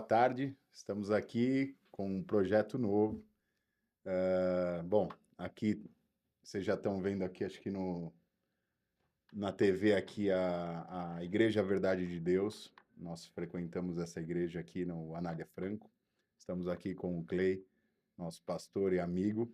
tarde. Estamos aqui com um projeto novo. Bom, aqui vocês já estão vendo aqui, acho que na TV aqui a Igreja Verdade de Deus. Nós frequentamos essa igreja aqui no Anália Franco. Estamos aqui com o Clay, nosso pastor e amigo.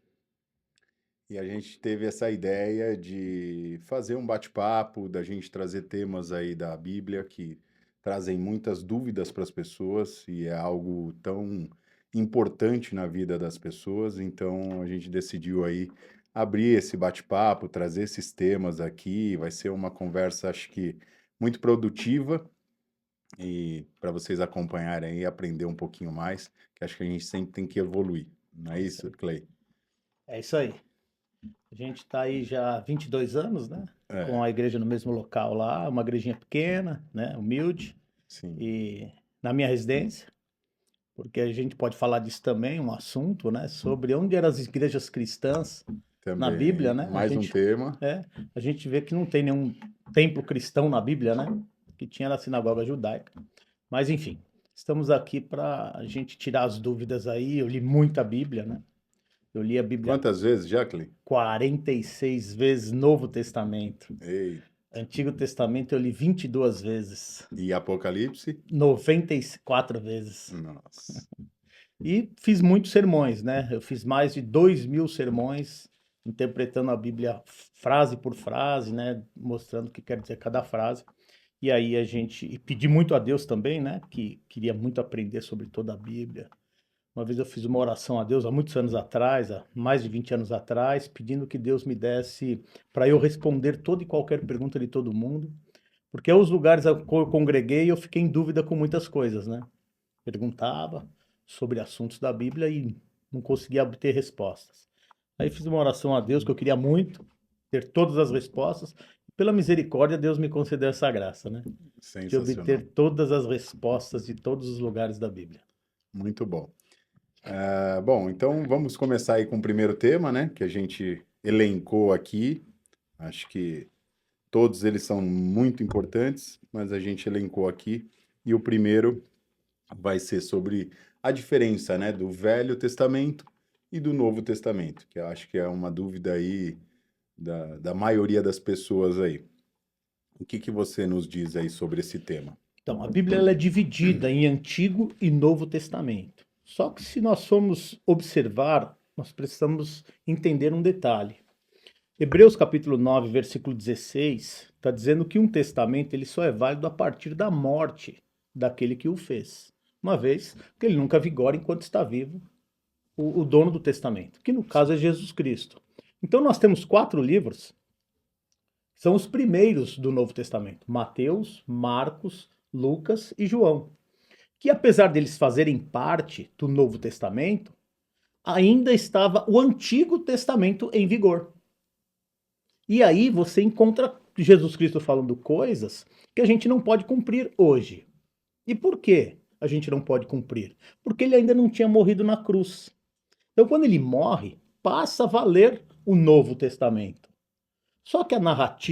E a gente teve essa ideia de fazer um bate-papo, da gente trazer temas aí da Bíblia que trazem muitas dúvidas para as pessoas e é algo tão importante na vida das pessoas. Então a gente decidiu aí abrir esse bate-papo, trazer esses temas aqui. Vai ser uma conversa, acho que muito produtiva e para vocês acompanharem e aprender um pouquinho mais, que acho que a gente sempre tem que evoluir. Não é isso, Clay? É isso aí. A gente está aí já há 22 anos, né? Com É, a igreja no mesmo local lá, uma igrejinha pequena, né? Humilde, sim. e na minha residência, porque a gente pode falar disso também, um assunto, né? Sobre onde eram as igrejas cristãs na Bíblia, Também, né? mais um tema. A gente vê que não tem nenhum templo cristão na Bíblia, né? Que tinha na sinagoga judaica. Mas enfim, estamos aqui para a gente tirar as dúvidas aí. Eu li muita Bíblia, né? Eu li a Bíblia Quantas vezes, Jacqueline? 46 vezes, Novo Testamento. Ei, Antigo Testamento eu li 22 vezes, e Apocalipse? 94 vezes. Nossa, E fiz muitos sermões, né? Eu fiz mais de 2.000 sermões, interpretando a Bíblia frase por frase, né? Mostrando o que quer dizer cada frase. E aí e pedi muito a Deus também, né? Que queria muito aprender sobre toda a Bíblia. Uma vez eu fiz uma oração a Deus há muitos anos atrás, há mais de 20 anos atrás, pedindo que Deus me desse para eu responder toda e qualquer pergunta de todo mundo, porque os lugares a qual eu congreguei eu fiquei em dúvida com muitas coisas, né? Perguntava sobre assuntos da Bíblia e não conseguia obter respostas. Aí fiz uma oração a Deus que eu queria muito ter todas as respostas. Pela misericórdia, Deus me concedeu essa graça, né? De sensacional. obter todas as respostas de todos os lugares da Bíblia. Muito bom. Bom, então vamos começar aí com o primeiro tema, né? Que a gente elencou aqui. Acho que todos eles são muito importantes, mas a gente elencou aqui. E o primeiro vai ser sobre a diferença, né, do Velho Testamento e do Novo Testamento, que eu acho que é uma dúvida aí da maioria das pessoas aí. O que que você nos diz aí sobre esse tema? Então, a Bíblia ela é dividida em Antigo e Novo Testamento. Só que se nós formos observar, nós precisamos entender um detalhe. Hebreus capítulo 9, versículo 16, está dizendo que um testamento ele só é válido a partir da morte daquele que o fez. Uma vez que ele nunca vigora enquanto está vivo o dono do testamento, que no caso é Jesus Cristo. Então nós temos 4 livros, são os primeiros do Novo Testamento: Mateus, Marcos, Lucas e João, que apesar deles fazerem parte do Novo Testamento, ainda estava o Antigo Testamento em vigor. E aí você encontra Jesus Cristo falando coisas que a gente não pode cumprir hoje. E por que a gente não pode cumprir? Porque ele ainda não tinha morrido na cruz. Então quando ele morre, passa a valer o Novo Testamento. Só que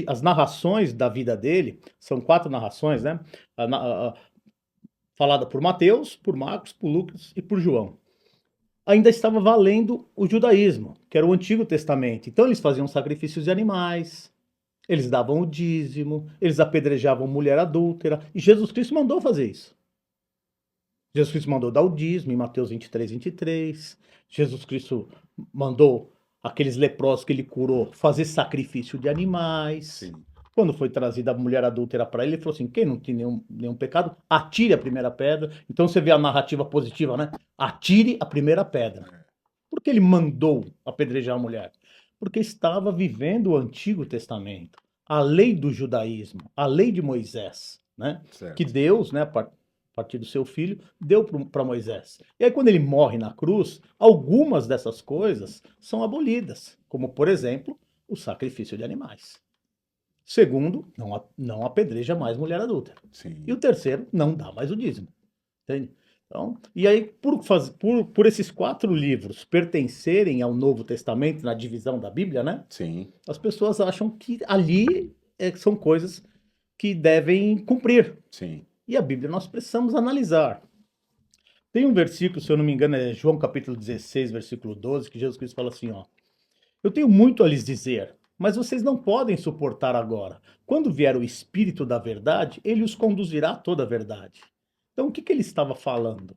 as narrações da vida dele, são 4 narrações, né? Falada por Mateus, por Marcos, por Lucas e por João. Ainda estava valendo o judaísmo, que era o Antigo Testamento. Então eles faziam sacrifícios de animais, eles davam o dízimo, eles apedrejavam mulher adúltera, e Jesus Cristo mandou fazer isso. Jesus Cristo mandou dar o dízimo em Mateus 23, 23. Jesus Cristo mandou aqueles leprosos que ele curou fazer sacrifício de animais. Sim. Quando foi trazida a mulher adúltera para ele, ele falou assim: quem não tem nenhum pecado, atire a primeira pedra. Então você vê a narrativa positiva, né? Atire a primeira pedra. Por que ele mandou apedrejar a mulher? Porque estava vivendo o Antigo Testamento, a lei do judaísmo, a lei de Moisés, né? Certo. Que Deus, né, a partir do seu filho, deu para Moisés. E aí quando ele morre na cruz, algumas dessas coisas são abolidas, como por exemplo, o sacrifício de animais. Segundo, não apedreja mais mulher adúltera. Sim. E o terceiro, não dá mais o dízimo. Entende? Então, e aí, por esses 4 livros pertencerem ao Novo Testamento, na divisão da Bíblia, né? Sim. As pessoas acham que ali são coisas que devem cumprir. Sim. E a Bíblia nós precisamos analisar. Tem um versículo, se eu não me engano, é João capítulo 16, versículo 12, que Jesus Cristo fala assim, ó: eu tenho muito a lhes dizer, mas vocês não podem suportar agora. Quando vier o Espírito da verdade, ele os conduzirá a toda a verdade. Então, o que que ele estava falando?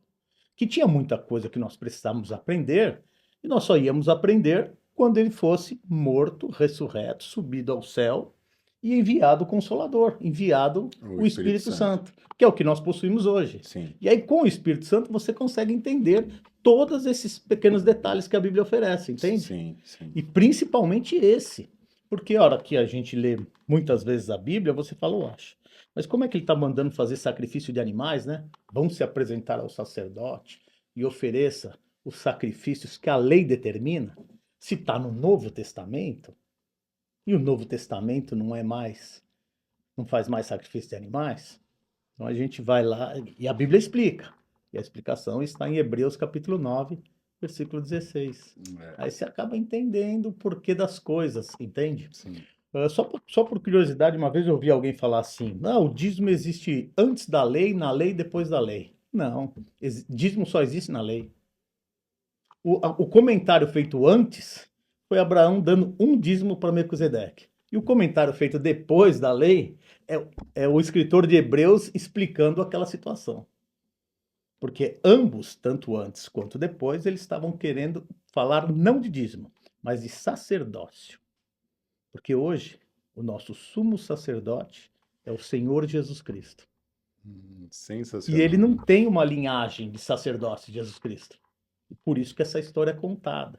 Que tinha muita coisa que nós precisávamos aprender, e nós só íamos aprender quando ele fosse morto, ressurreto, subido ao céu e enviado o Consolador, enviado o Espírito Santo, que é o que nós possuímos hoje. Sim. E aí, com o Espírito Santo, você consegue entender todos esses pequenos detalhes que a Bíblia oferece, entende? Sim, sim. E principalmente esse. Porque a hora que a gente lê muitas vezes a Bíblia, você fala, eu acho. Mas como é que ele está mandando fazer sacrifício de animais, né? Vão se apresentar ao sacerdote e ofereça os sacrifícios que a lei determina. Se está no Novo Testamento, e o Novo Testamento não faz mais sacrifício de animais, então a gente vai lá, e a Bíblia explica. E a explicação está em Hebreus capítulo 9, versículo 16. Aí você acaba entendendo o porquê das coisas, entende? Sim. Só por curiosidade, uma vez eu ouvi alguém falar assim, não, o dízimo existe antes da lei, na lei e depois da lei. Não, dízimo só existe na lei. O comentário feito antes foi Abraão dando um dízimo para Melquisedeque. E o comentário feito depois da lei é o escritor de Hebreus explicando aquela situação. Porque ambos, tanto antes quanto depois, eles estavam querendo falar não de dízimo, mas de sacerdócio. Porque hoje, o nosso sumo sacerdote é o Senhor Jesus Cristo. Sensacional. E ele não tem uma linhagem de sacerdócio de Jesus Cristo. E por isso que essa história é contada.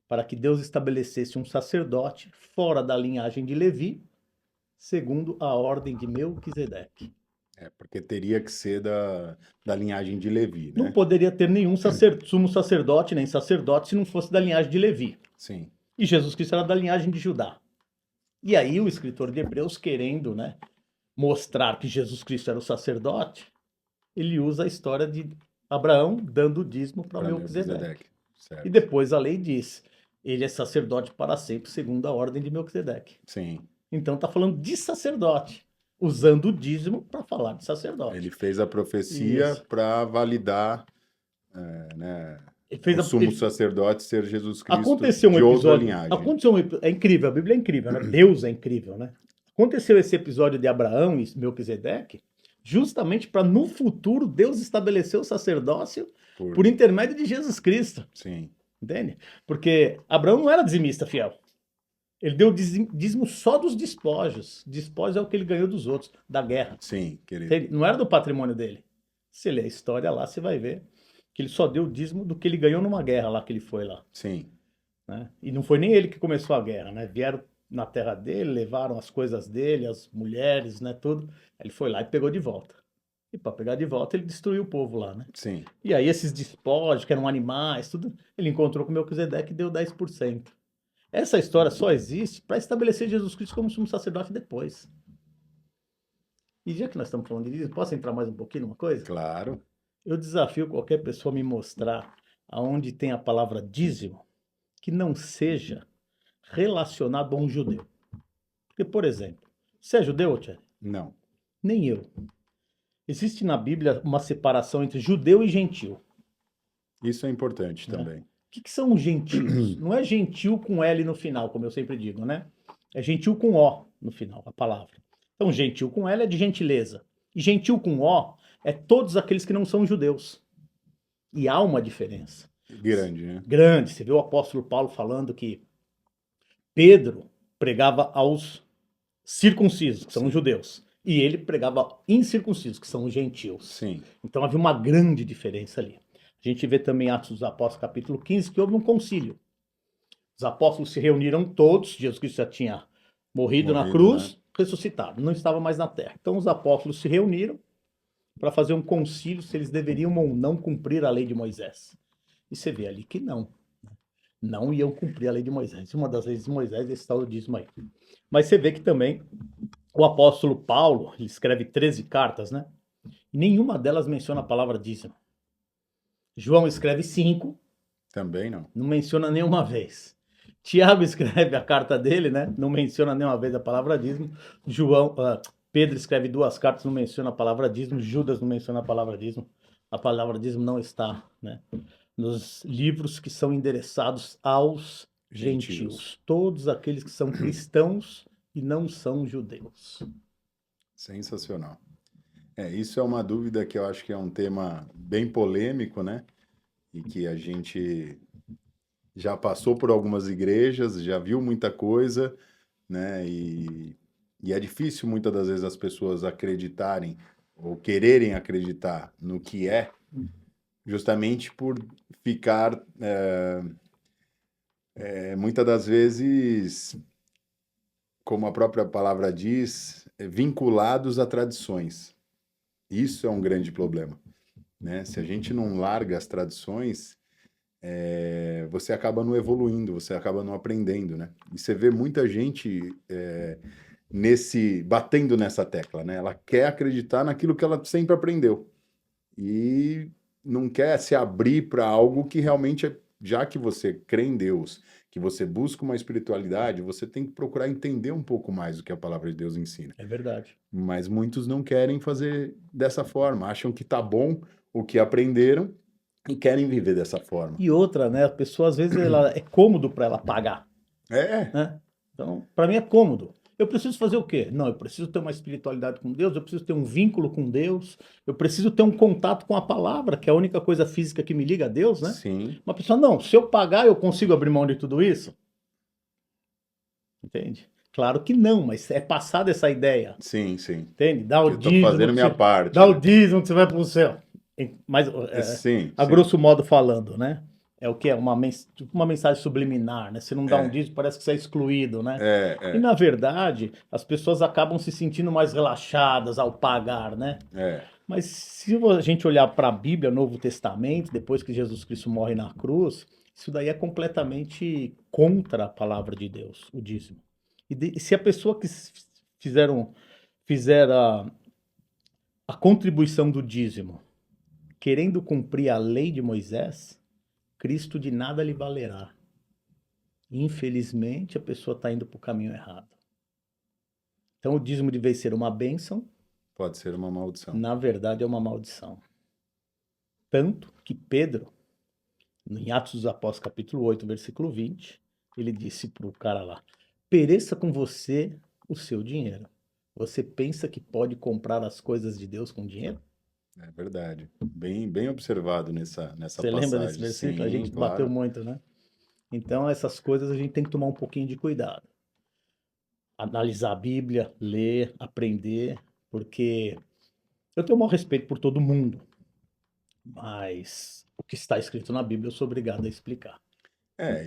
Para que Deus estabelecesse um sacerdote fora da linhagem de Levi, segundo a ordem de Melquisedeque. Porque teria que ser da linhagem de Levi, né? Não poderia ter nenhum sumo sacerdote, nem sacerdote, se não fosse da linhagem de Levi. Sim. E Jesus Cristo era da linhagem de Judá. E aí o escritor de Hebreus, querendo, né, mostrar que Jesus Cristo era o sacerdote, ele usa a história de Abraão dando o dízimo para Melquisedeque. E depois a lei diz, ele é sacerdote para sempre, segundo a ordem de Melquisedeque. Sim. Então está falando de sacerdote, usando o dízimo para falar de sacerdote. Ele fez a profecia para validar, né, o sumo sacerdote ser Jesus Cristo aconteceu um de episódio, outra linhagem. É incrível, a Bíblia é incrível, né? Deus é incrível, né? Aconteceu esse episódio de Abraão e Melquisedeque justamente para no futuro Deus estabelecer o sacerdócio por intermédio de Jesus Cristo. Sim. Entende? Porque Abraão não era dizimista fiel. Ele deu dízimo só dos despojos. Despojos é o que ele ganhou dos outros, da guerra. Sim, querido. Não era do patrimônio dele. Se ler a história lá, você vai ver que ele só deu o dízimo do que ele ganhou numa guerra lá que ele foi lá. Sim. Né? E não foi nem ele que começou a guerra, né? Vieram na terra dele, levaram as coisas dele, as mulheres, né, tudo. Ele foi lá e pegou de volta. E para pegar de volta, ele destruiu o povo lá, né? Sim. E aí esses despojos, que eram animais, tudo, ele encontrou com Melquisedeque e deu 10%. Essa história só existe para estabelecer Jesus Cristo como sumo sacerdote depois. E já que nós estamos falando disso, posso entrar mais um pouquinho numa coisa? Claro. Eu desafio qualquer pessoa a me mostrar aonde tem a palavra dízimo que não seja relacionado a um judeu. Porque, por exemplo, você é judeu, Thierry? Não. Nem eu. Existe na Bíblia uma separação entre judeu e gentil. Isso é importante também. O que são os gentios? Não é gentil com L no final, como eu sempre digo, né? É gentil com O no final, a palavra. Então, gentil com L é de gentileza. E gentil com O é todos aqueles que não são judeus. E há uma diferença. Grande, né? Grande. Você vê o apóstolo Paulo falando que Pedro pregava aos circuncisos, que são os judeus. E ele pregava incircuncisos, que são os gentios. Sim. Então havia uma grande diferença ali. A gente vê também Atos dos Apóstolos, capítulo 15, que houve um concílio. Os apóstolos se reuniram todos, Jesus Cristo já tinha morrido na cruz, né? Ressuscitado, não estava mais na terra. Então os apóstolos se reuniram para fazer um concílio se eles deveriam ou não cumprir a lei de Moisés. E você vê ali que não. Não iam cumprir a lei de Moisés. Uma das leis de Moisés é esse tal dízimo aí. Mas você vê que também o apóstolo Paulo, ele escreve 13 cartas, né? E nenhuma delas menciona a palavra dízimo. João escreve 5. Também não. Não menciona nenhuma vez. Tiago escreve a carta dele, né? Não menciona nenhuma vez a palavra dízimo. Pedro escreve 2 cartas, não menciona a palavra dízimo. Judas não menciona a palavra dízimo. A palavra dízimo não está, né, nos livros que são endereçados aos gentios, todos aqueles que são cristãos e não são judeus. Sensacional. Isso é uma dúvida que eu acho que é um tema bem polêmico, né? E que a gente já passou por algumas igrejas, já viu muita coisa, né? E é difícil muitas das vezes as pessoas acreditarem ou quererem acreditar no que é, justamente por ficar, muitas das vezes, como a própria palavra diz, vinculados a tradições. Isso é um grande problema, né? Se a gente não larga as tradições, você acaba não evoluindo, você acaba não aprendendo, né? E você vê muita gente batendo nessa tecla, né? Ela quer acreditar naquilo que ela sempre aprendeu e não quer se abrir para algo que realmente, já que você crê em Deus, que você busca uma espiritualidade, você tem que procurar entender um pouco mais o que a palavra de Deus ensina. É verdade. Mas muitos não querem fazer dessa forma, acham que tá bom o que aprenderam e querem viver dessa forma. E outra, né, a pessoa às vezes é cômodo para ela pagar, É, né? Então, para mim é cômodo. Eu preciso fazer o quê? Não, eu preciso ter uma espiritualidade com Deus, eu preciso ter um vínculo com Deus, eu preciso ter um contato com a palavra, que é a única coisa física que me liga a Deus, né? sim, Uma pessoa, não, se eu pagar, eu consigo abrir mão de tudo isso? Entende? Claro que não, mas é passada essa ideia, sim. entende? Dá o Eu tô dízimo, fazendo minha parte, dá o né? dízimo que você vai para o céu. Mas, Sim, a sim. grosso modo falando, né? É o que é tipo uma mensagem subliminar, né? Se não dá um É, dízimo, parece que você é excluído, né? é, E na verdade, as pessoas acabam se sentindo mais relaxadas ao pagar, né? é. Mas se a gente olhar para a Bíblia, Novo Testamento, depois que Jesus Cristo morre na cruz, isso daí é completamente contra a palavra de Deus, o dízimo. E se a pessoa que fizer a contribuição do dízimo, querendo cumprir a lei de Moisés, Cristo de nada lhe valerá. Infelizmente, a pessoa está indo para o caminho errado. Então, o dízimo de vez ser uma bênção, Pode ser uma maldição. na verdade é uma maldição. Tanto que Pedro, em Atos dos Apóstolos, capítulo 8, versículo 20, ele disse para o cara lá: pereça com você o seu dinheiro. Você pensa que pode comprar as coisas de Deus com dinheiro? É verdade. Bem observado nessa Você lembra desse passagem. versículo? A Sim, gente bateu claro. muito, né? Então, essas coisas a gente tem que tomar um pouquinho de cuidado. Analisar a Bíblia, ler, aprender, porque eu tenho o maior respeito por todo mundo, mas o que está escrito na Bíblia eu sou obrigado a explicar.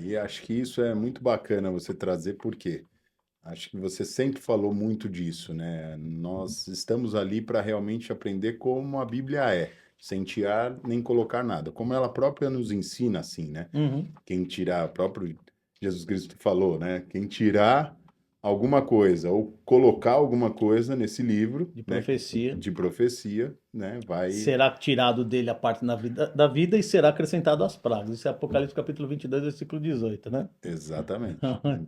E acho que isso é muito bacana você trazer, porque acho que você sempre falou muito disso, né? Nós estamos ali para realmente aprender como a Bíblia é, sem tirar nem colocar nada, como ela própria nos ensina, assim, né? Uhum. Quem tirar, próprio Jesus Cristo falou, né? Quem tirar alguma coisa ou colocar alguma coisa nesse livro, De né? profecia, De profecia, né? Vai. será tirado dele a parte da vida e será acrescentado às pragas. Isso é Apocalipse capítulo 22, versículo 18, né? Exatamente.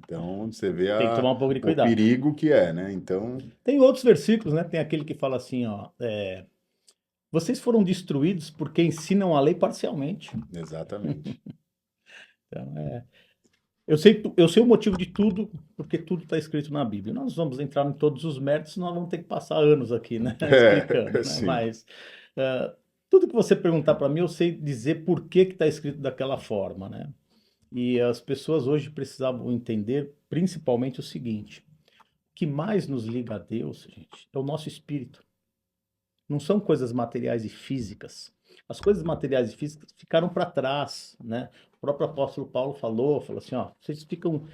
Então, você vê Tem que tomar um pouco de o cuidado. perigo que é, né? Então, Tem outros versículos, né? Tem aquele que fala assim, ó, vocês foram destruídos porque ensinam a lei parcialmente. exatamente. Então, eu sei o motivo de tudo, porque tudo está escrito na Bíblia. Nós vamos entrar em todos os méritos, nós vamos ter que passar anos aqui, né? Explicando, né? Sim. Mas tudo que você perguntar para mim, eu sei dizer por que está escrito daquela forma, né? E as pessoas hoje precisavam entender principalmente o seguinte: o que mais nos liga a Deus, gente, é o nosso espírito. Não são coisas materiais e físicas. As coisas materiais e físicas ficaram para trás, né? O próprio apóstolo Paulo falou assim, ó, vocês ficam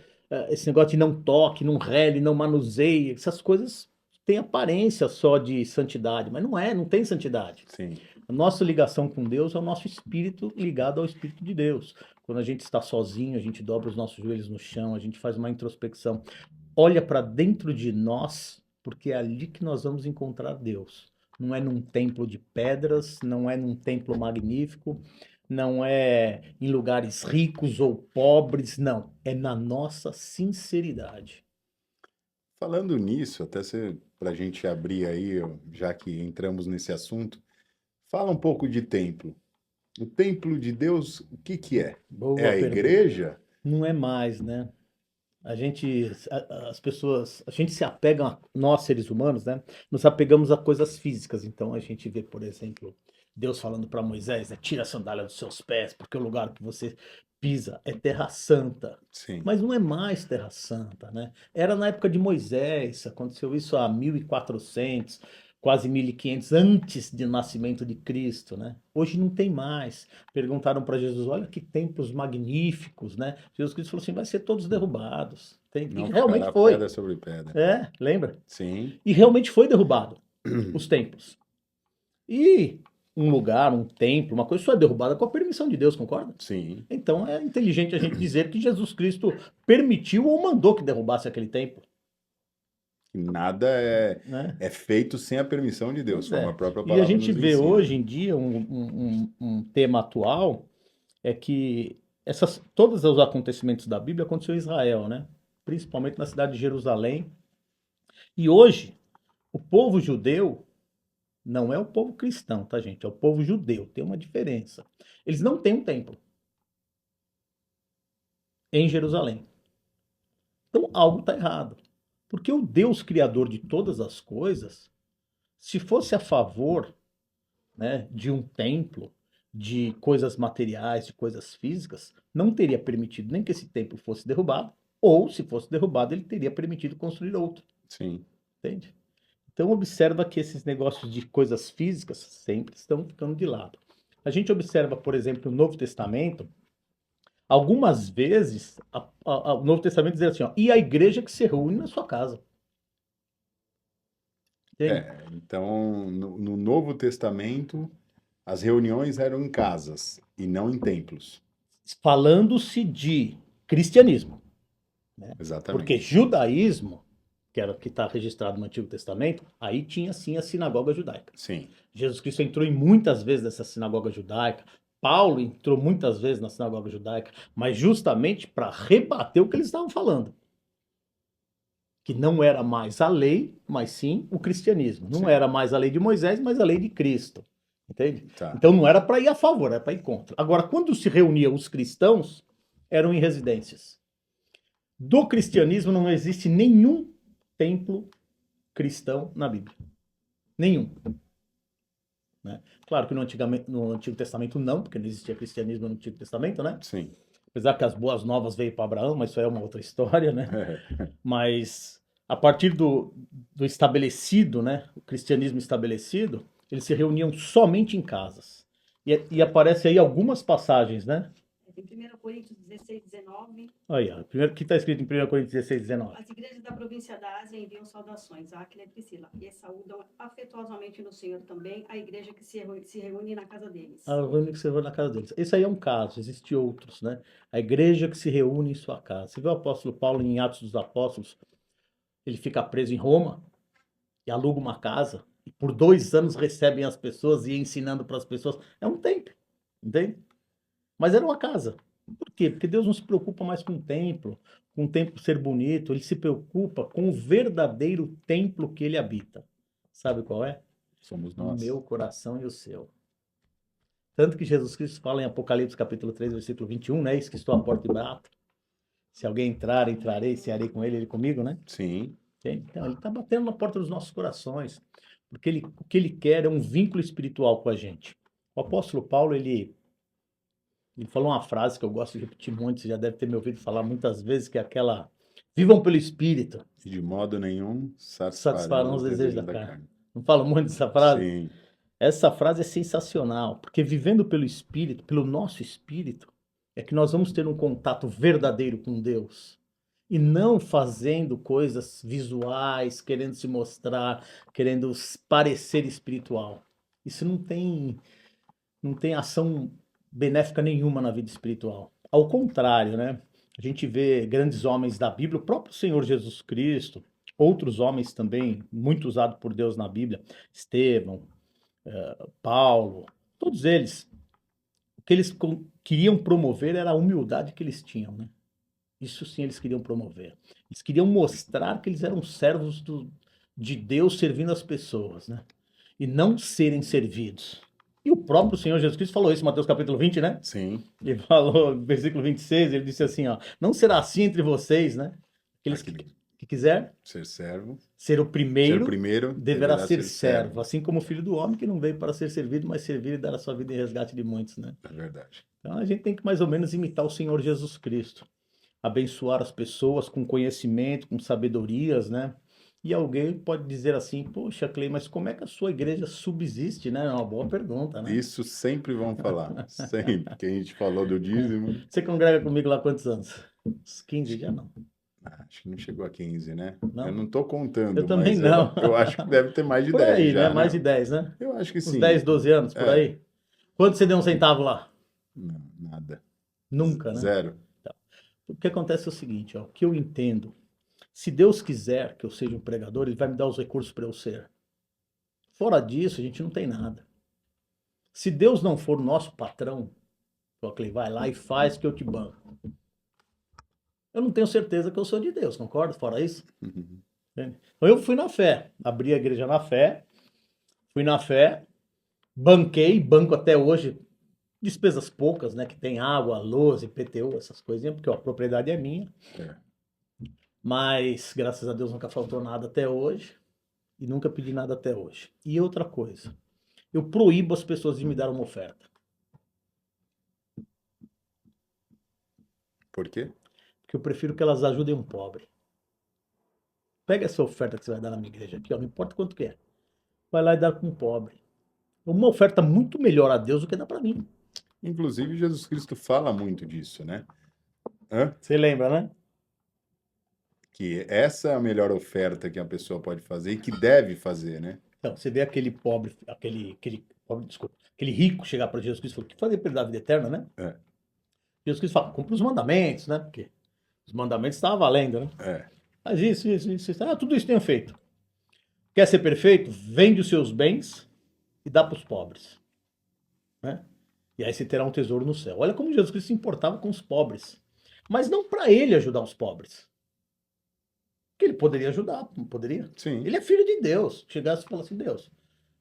esse negócio de não toque, não rele, não manuseie, essas coisas têm aparência só de santidade, mas não é, não tem santidade. Sim. A nossa ligação com Deus é o nosso espírito ligado ao Espírito de Deus. Quando a gente está sozinho, a gente dobra os nossos joelhos no chão, a gente faz uma introspecção, olha para dentro de nós, porque é ali que nós vamos encontrar Deus. Não é num templo de pedras, não é num templo magnífico, não é em lugares ricos ou pobres, não. É na nossa sinceridade. Falando nisso, até para a gente abrir aí, já que entramos nesse assunto, Fala um pouco de templo. O templo de Deus, o que que é? Boa É a pergunta. igreja? Não é mais, né? As pessoas, a gente se apega, nós seres humanos, né? Nos apegamos a coisas físicas. Então a gente vê, por exemplo, Deus falando para Moisés, né? Tira a sandália dos seus pés, porque o lugar que você pisa é terra santa. Sim. Mas não é mais terra santa, né? Era na época de Moisés, aconteceu isso há 1400, quase 1500 antes do nascimento de Cristo, né? Hoje não tem mais. Perguntaram para Jesus, olha que templos magníficos, né? Jesus Cristo falou assim, vai ser todos derrubados. E Não realmente ficará foi. pedra sobre pedra. Lembra? Sim. E realmente foi derrubado os templos. E um lugar, um templo, uma coisa só é derrubada com a permissão de Deus, concorda? Sim. Então é inteligente a gente dizer que Jesus Cristo permitiu ou mandou que derrubasse aquele templo, Nada é, né? é feito sem a permissão de Deus, Pois como é. a própria E a palavra gente nos vê ensina. hoje em dia um tema atual é que todos os acontecimentos da Bíblia aconteceram em Israel, né? Principalmente na cidade de Jerusalém. E hoje, o povo judeu não é o povo cristão, tá, gente? É o povo judeu. Tem uma diferença. Eles não têm um templo em Jerusalém. Então, algo está errado. Porque o Deus criador de todas as coisas, se fosse a favor, né, de um templo, de coisas materiais, de coisas físicas, não teria permitido nem que esse templo fosse derrubado, ou se fosse derrubado, ele teria permitido construir outro. Sim. Entende? Então observa que esses negócios de coisas físicas sempre estão ficando de lado. A gente observa, por exemplo, no Novo Testamento, algumas vezes o Novo Testamento diz assim, ó, e a igreja que se reúne na sua casa. Entende? Então, no Novo Testamento, as reuniões eram em casas e não em templos. Falando-se de cristianismo, né? Porque Exatamente. judaísmo, que era o que está registrado no Antigo Testamento, aí tinha sim a sinagoga judaica. Sim. Jesus Cristo entrou em muitas vezes nessa sinagoga judaica, Paulo entrou muitas vezes na sinagoga judaica, mas justamente para rebater o que eles estavam falando. Que não era mais a lei, mas sim o cristianismo. Não Sim. era mais a lei de Moisés, mas a lei de Cristo. Entende? Tá. Então não era para ir a favor, era para ir contra. Agora, quando se reuniam os cristãos, eram em residências. Do cristianismo não existe nenhum templo cristão na Bíblia. Nenhum. Né? Claro que no Antigo Testamento não, porque não existia cristianismo no Antigo Testamento, né? Sim. Apesar que as boas novas veio para Abraão, mas isso é uma outra história, né? Mas a partir do estabelecido, né? O cristianismo estabelecido, eles se reuniam somente em casas. E aparece aí algumas passagens, né? Em 1 Coríntios 16, 19, Aí, ó, primeiro que está escrito em 1 Coríntios 16, 19. as igrejas da província da Ásia enviam saudações a Áquila e Priscila e saúdam afetuosamente no Senhor também a igreja que se reúne na casa deles. A reunião que se reúne na casa deles. Esse aí é um caso, existem outros, né? A igreja que se reúne em sua casa. Você vê o apóstolo Paulo em Atos dos Apóstolos, ele fica preso em Roma e aluga uma casa e por 2 anos recebem as pessoas e ensinando para as pessoas. É um templo, entende? Mas era uma casa. Por quê? Porque Deus não se preocupa mais com o templo ser bonito, ele se preocupa com o verdadeiro templo que ele habita. Sabe qual é? Somos O nós. meu coração e o seu. Tanto que Jesus Cristo fala em Apocalipse capítulo 3, versículo 21, né? Eis que estou à porta e bato. Se alguém entrar, entrarei, cearei com ele, ele comigo, né? Sim. Então, ele está batendo na porta dos nossos corações. Porque o que ele quer é um vínculo espiritual com a gente. O apóstolo Paulo, ele falou uma frase que eu gosto de repetir muito, você já deve ter me ouvido falar muitas vezes, que é aquela: vivam pelo Espírito, E de modo nenhum satisfarão os desejos da carne. Não falo muito dessa frase? Sim. Essa frase é sensacional, porque vivendo pelo Espírito, pelo nosso Espírito, é que nós vamos ter um contato verdadeiro com Deus. E não fazendo coisas visuais, querendo se mostrar, querendo parecer espiritual. Isso não tem ação benéfica nenhuma na vida espiritual. Ao contrário, né? A gente vê grandes homens da Bíblia, o próprio Senhor Jesus Cristo, outros homens também, muito usados por Deus na Bíblia, Estevão, Paulo, todos eles, o que eles queriam promover era a humildade que eles tinham, né? Isso sim eles queriam promover. Eles queriam mostrar que eles eram servos de Deus servindo as pessoas, né? E não serem servidos. E o próprio Senhor Jesus Cristo falou isso em Mateus capítulo 20, né? Sim. Ele falou, versículo 26, ele disse assim, ó, não será assim entre vocês, né? Aqueles que quiser Ser servo. ser o Ser primeiro, o primeiro deverá ser servo, assim como o filho do homem que não veio para ser servido, mas servir e dar a sua vida em resgate de muitos, né? É verdade. Então a gente tem que mais ou menos imitar o Senhor Jesus Cristo, abençoar as pessoas com conhecimento, com sabedorias, né? E alguém pode dizer assim, poxa, Clay, mas como é que a sua igreja subsiste, né? É uma boa pergunta, né? Isso sempre vão falar. Sempre. Que a gente falou do dízimo. Você congrega comigo lá há quantos anos? Uns 15 já não. Acho que não chegou a 15, né? Não? Eu não tô contando, Eu também mas não. eu acho que deve ter mais de Por 10 aí, já, né? Mais de 10, né? Eu acho que Uns sim. 10, 12 anos, por É. aí. Quanto você deu um centavo lá? Não, nada. Nunca, né? Zero. O que acontece é o seguinte, ó, o que eu entendo, se Deus quiser que eu seja um pregador, Ele vai me dar os recursos para eu ser. Fora disso, a gente não tem nada. Se Deus não for o nosso patrão, ele vai lá e faz que eu te banco. Eu não tenho certeza que eu sou de Deus, concorda? Fora isso. Uhum. Então eu fui na fé, abri a igreja na fé, fui na fé, banquei, banco até hoje, despesas poucas, né? Que tem água, luz, IPTU, essas coisinhas, porque ó, a propriedade é minha. É. Mas, graças a Deus, nunca faltou nada até hoje. E nunca pedi nada até hoje. E outra coisa, eu proíbo as pessoas de me dar uma oferta. Por quê? Porque eu prefiro que elas ajudem um pobre. Pega essa oferta que você vai dar na minha igreja aqui, ó, não importa quanto que é. Vai lá e dá para um pobre. É uma oferta muito melhor a Deus do que dá para mim. Inclusive, Jesus Cristo fala muito disso, né? Você lembra, né? Que essa é a melhor oferta que a pessoa pode fazer e que deve fazer, né? Então, você vê aquele pobre, aquele rico chegar para Jesus Cristo e falar, o que fazer para ele dar a vida eterna, né? É. Jesus Cristo fala, cumpra os mandamentos, né? Porque os mandamentos estavam valendo, né? É. Mas isso. Ah, tudo isso tenho feito. Quer ser perfeito? Vende os seus bens e dá para os pobres. Né? E aí você terá um tesouro no céu. Olha como Jesus Cristo se importava com os pobres. Mas não para ele ajudar os pobres. Que ele poderia ajudar, não poderia? Sim. Ele é filho de Deus. Chegasse e falasse, Deus,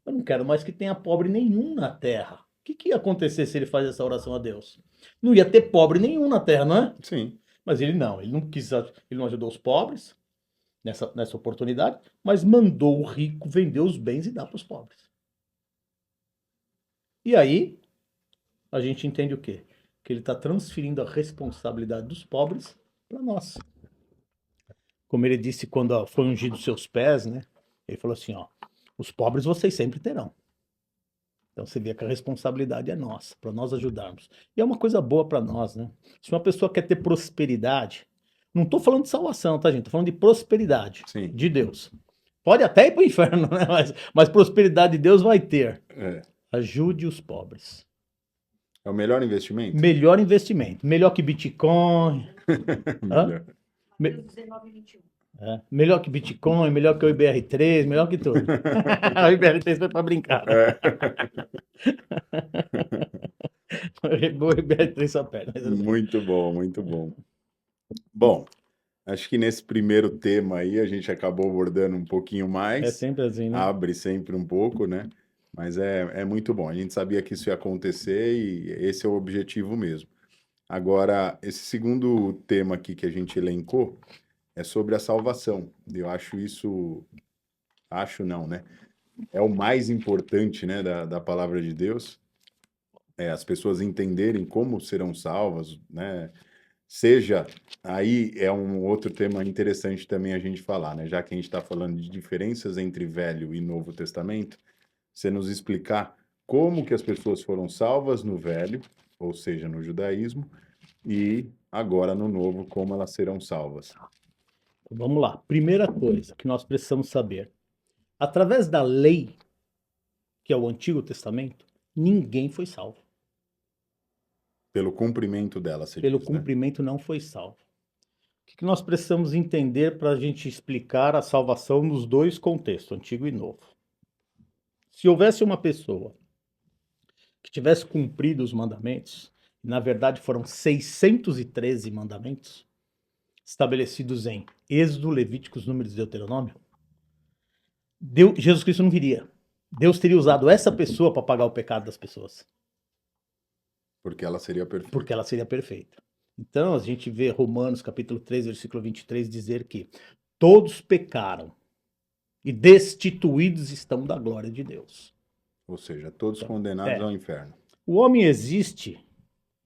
eu não quero mais que tenha pobre nenhum na terra. O que ia acontecer se ele faz essa oração a Deus? Não ia ter pobre nenhum na terra, não é? Sim. Mas ele não quis, ele não ajudou os pobres nessa oportunidade, mas mandou o rico vender os bens e dar para os pobres. E aí, a gente entende o quê? Que ele está transferindo a responsabilidade dos pobres para nós. Como ele disse quando foi ungido os seus pés, né? Ele falou assim, ó, os pobres vocês sempre terão. Então você vê que a responsabilidade é nossa, para nós ajudarmos. E é uma coisa boa para nós, né? Se uma pessoa quer ter prosperidade, não estou falando de salvação, tá, gente? Estou falando de prosperidade Sim. de Deus. Pode até ir para o inferno, né? Mas prosperidade de Deus vai ter. É. Ajude os pobres. É o melhor investimento? Melhor investimento. Melhor que Bitcoin. Melhor. Mateus 19, 21. Melhor que Bitcoin, melhor que o IBR3, melhor que tudo. O IBR3 foi para brincar. É. O IBR3 só perde. Mas tudo bem. Muito bom, muito bom. Bom, acho que nesse primeiro tema aí a gente acabou abordando um pouquinho É mais. sempre assim, né? Abre sempre um pouco, né? Mas é muito bom. A gente sabia que isso ia acontecer e esse é o objetivo mesmo. Agora, esse segundo tema aqui que a gente elencou é sobre a salvação. Eu acho isso... Acho não, né? É o mais importante, né, da palavra de Deus. É as pessoas entenderem como serão salvas, né? Seja, aí é um outro tema interessante também a gente falar, né? Já que a gente está falando de diferenças entre Velho e Novo Testamento, você nos explicar como que as pessoas foram salvas no Velho, ou seja, no judaísmo, e agora no Novo, como elas serão salvas. Vamos lá. Primeira coisa que nós precisamos saber. Através da lei, que é o Antigo Testamento, ninguém foi salvo. Pelo cumprimento dela, você Pelo diz, né? cumprimento não foi salvo. O que nós precisamos entender para a gente explicar a salvação nos dois contextos, Antigo e Novo? Se houvesse uma pessoa que tivesse cumprido os mandamentos, na verdade foram 613 mandamentos, estabelecidos em Êxodo, Levíticos, Números e Deuteronômio, Jesus Cristo não viria. Deus teria usado essa pessoa para pagar o pecado das pessoas, Porque ela seria perfeita. porque ela seria perfeita. Então, a gente vê Romanos capítulo 3, versículo 23 dizer que todos pecaram e destituídos estão da glória de Deus. Ou seja, todos condenados ao inferno. O homem existe,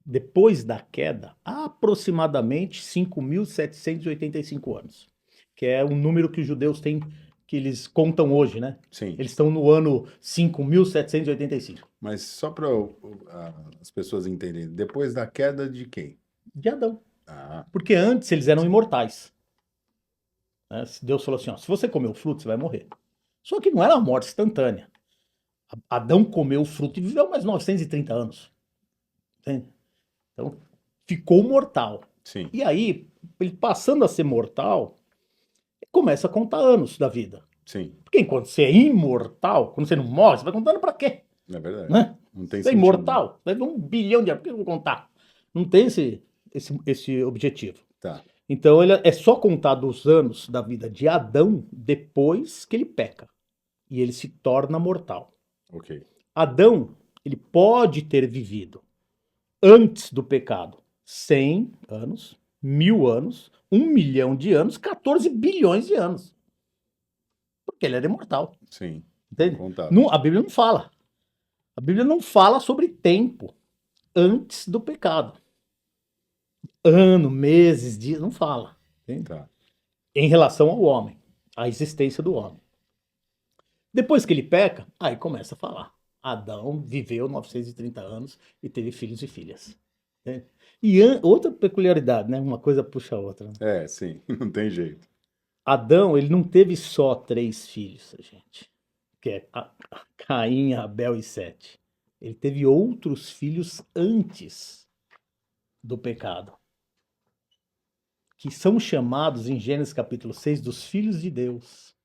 depois da queda, há aproximadamente 5.785 anos, que é o número que os judeus têm, que eles contam hoje, né? Sim. Eles estão no ano 5.785. Mas só para as pessoas entenderem, depois da queda de quem? De Adão. Ah, Porque antes eles eram imortais. Né? Deus falou assim, ó, se você comer o fruto, você vai morrer. Só que não era uma morte instantânea. Adão comeu o fruto e viveu mais 930 anos. Entende? Então, ficou mortal. sim. E aí, ele passando a ser mortal, começa a contar anos da vida. Sim, Porque enquanto você é imortal, quando você não morre, você vai contando pra quê? é verdade. Né? Não tem Você é sentido. imortal, vai ver 1 bilhão de anos, por que eu vou contar? Não tem esse objetivo. Tá, Então, ele é só contado os anos da vida de Adão depois que ele peca. E ele se torna mortal. ok. Adão, ele pode ter vivido antes do pecado 100 anos, 1000 anos, 1 milhão de anos, 14 bilhões de anos. Porque ele era imortal. Sim, Entende? contável. A Bíblia não fala. A Bíblia não fala sobre tempo antes do pecado. Ano, meses, dias, não fala. Entende? Tá, Em relação ao homem, à existência do homem. Depois que ele peca, aí começa a falar. Adão viveu 930 anos e teve filhos e filhas. Né? E outra peculiaridade, né? Uma coisa puxa a outra. Né? é, sim, não tem jeito. Adão, ele não teve só 3 filhos, gente. Que é Caim, Abel e Sete. Ele teve outros filhos antes do pecado. Que são chamados em Gênesis capítulo 6 dos filhos de Deus.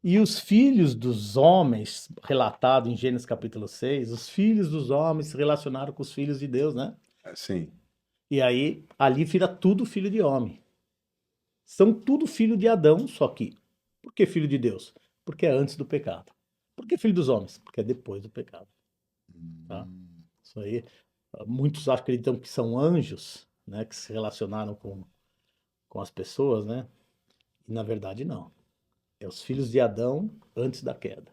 E os filhos dos homens, relatado em Gênesis capítulo 6, os filhos dos homens se relacionaram com os filhos de Deus, né? Sim, E aí, ali vira tudo filho de homem. São tudo filho de Adão, só que, por que filho de Deus? Porque é antes do pecado. Por que filho dos homens? Porque é depois do pecado. Tá? Isso aí, muitos acreditam que são anjos, né? Que se relacionaram com as pessoas, né? E na verdade não. É os filhos de Adão antes da queda.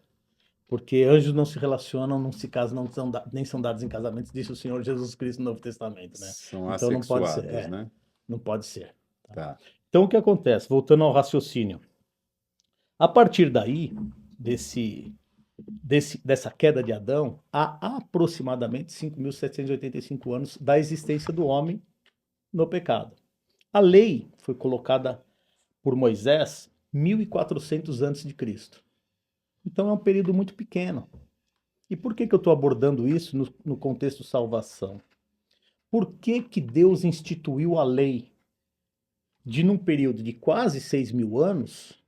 Porque anjos não se relacionam, não se casam, nem são dados em casamento, disse o Senhor Jesus Cristo no Novo Testamento, né? são Então não pode ser. assexuados, né? Não pode ser. Tá, Então o que acontece? Voltando ao raciocínio. A partir daí, dessa queda de Adão, há aproximadamente 5.785 anos da existência do homem no pecado. A lei foi colocada por Moisés 1400 antes de Cristo. Então é um período muito pequeno. E por que eu estou abordando isso no contexto salvação? Por que Deus instituiu a lei de, num período de quase 6.000 anos,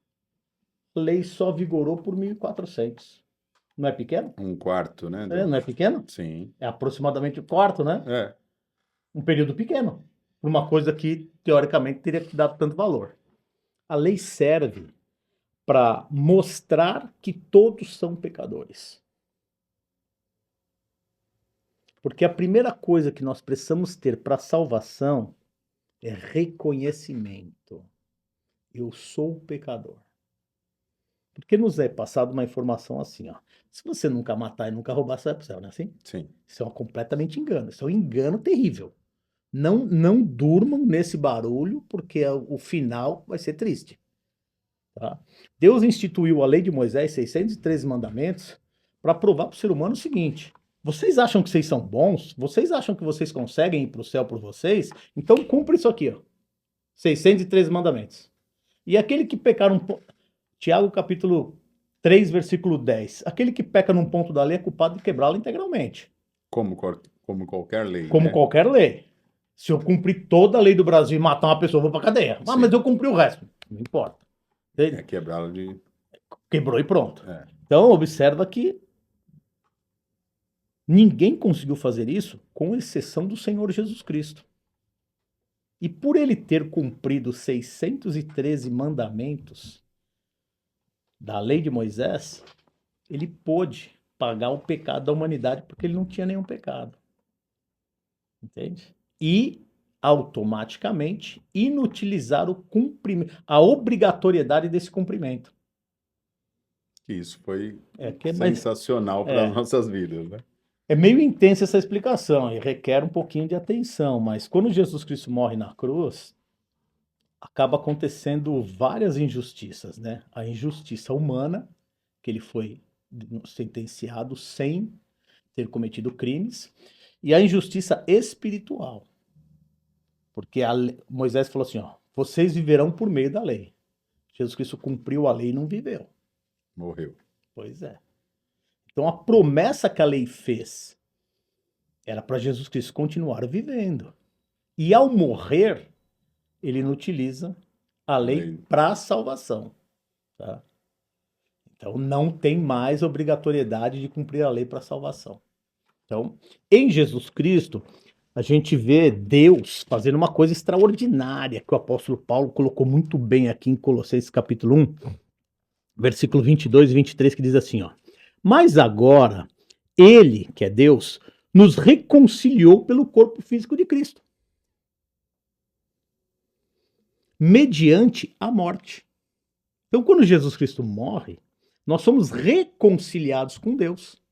a lei só vigorou por 1.400? Não é pequeno? um quarto, né? Não é pequeno? Sim, É aproximadamente o quarto, né? é, Um período pequeno. Por uma coisa que, teoricamente, teria que dar tanto valor. A lei serve para mostrar que todos são pecadores. Porque a primeira coisa que nós precisamos ter para a salvação é reconhecimento. Eu sou pecador. Porque nos é passada uma informação assim, ó. Se você nunca matar e nunca roubar, você vai para o céu, não é assim? sim. Isso é um completamente engano. Isso é um engano terrível. Não durmam nesse barulho, porque o final vai ser triste. Tá? Deus instituiu a lei de Moisés, 613 mandamentos, para provar para o ser humano o seguinte: vocês acham que vocês são bons? Vocês acham que vocês conseguem ir para o céu por vocês? Então cumpre isso aqui, ó. 613 mandamentos. E aquele que pecar Tiago capítulo 3, versículo 10. Aquele que peca num ponto da lei é culpado de quebrá-la integralmente. Como qualquer lei, Como né? qualquer lei. Se eu cumprir toda a lei do Brasil e matar uma pessoa, eu vou pra cadeia. Ah, Sim. mas eu cumpri o resto. Não importa. É quebrá-lo de... Quebrou e pronto. É. Então, observa que ninguém conseguiu fazer isso, com exceção do Senhor Jesus Cristo. E por ele ter cumprido 613 mandamentos, da lei de Moisés, ele pôde pagar o pecado da humanidade porque ele não tinha nenhum pecado. Entende? E automaticamente inutilizar o cumprimento, a obrigatoriedade desse cumprimento. Isso foi Mas sensacional para as nossas vidas, né? é meio intensa essa explicação e requer um pouquinho de atenção, mas quando Jesus Cristo morre na cruz, acaba acontecendo várias injustiças, né? A injustiça humana, que ele foi sentenciado sem ter cometido crimes, e a injustiça espiritual. Porque Moisés falou assim, ó, vocês viverão por meio da lei. Jesus Cristo cumpriu a lei e não viveu. Morreu. Pois é. Então a promessa que a lei fez era para Jesus Cristo continuar vivendo. E ao morrer, ele não utiliza a lei para a salvação. Tá? Então não tem mais obrigatoriedade de cumprir a lei para a salvação. Então, em Jesus Cristo, a gente vê Deus fazendo uma coisa extraordinária, que o apóstolo Paulo colocou muito bem aqui em Colossenses capítulo 1, versículo 22 e 23, que diz assim, ó: mas agora, ele, que é Deus, nos reconciliou pelo corpo físico de Cristo, mediante a morte. Então, quando Jesus Cristo morre, nós somos reconciliados com Deus.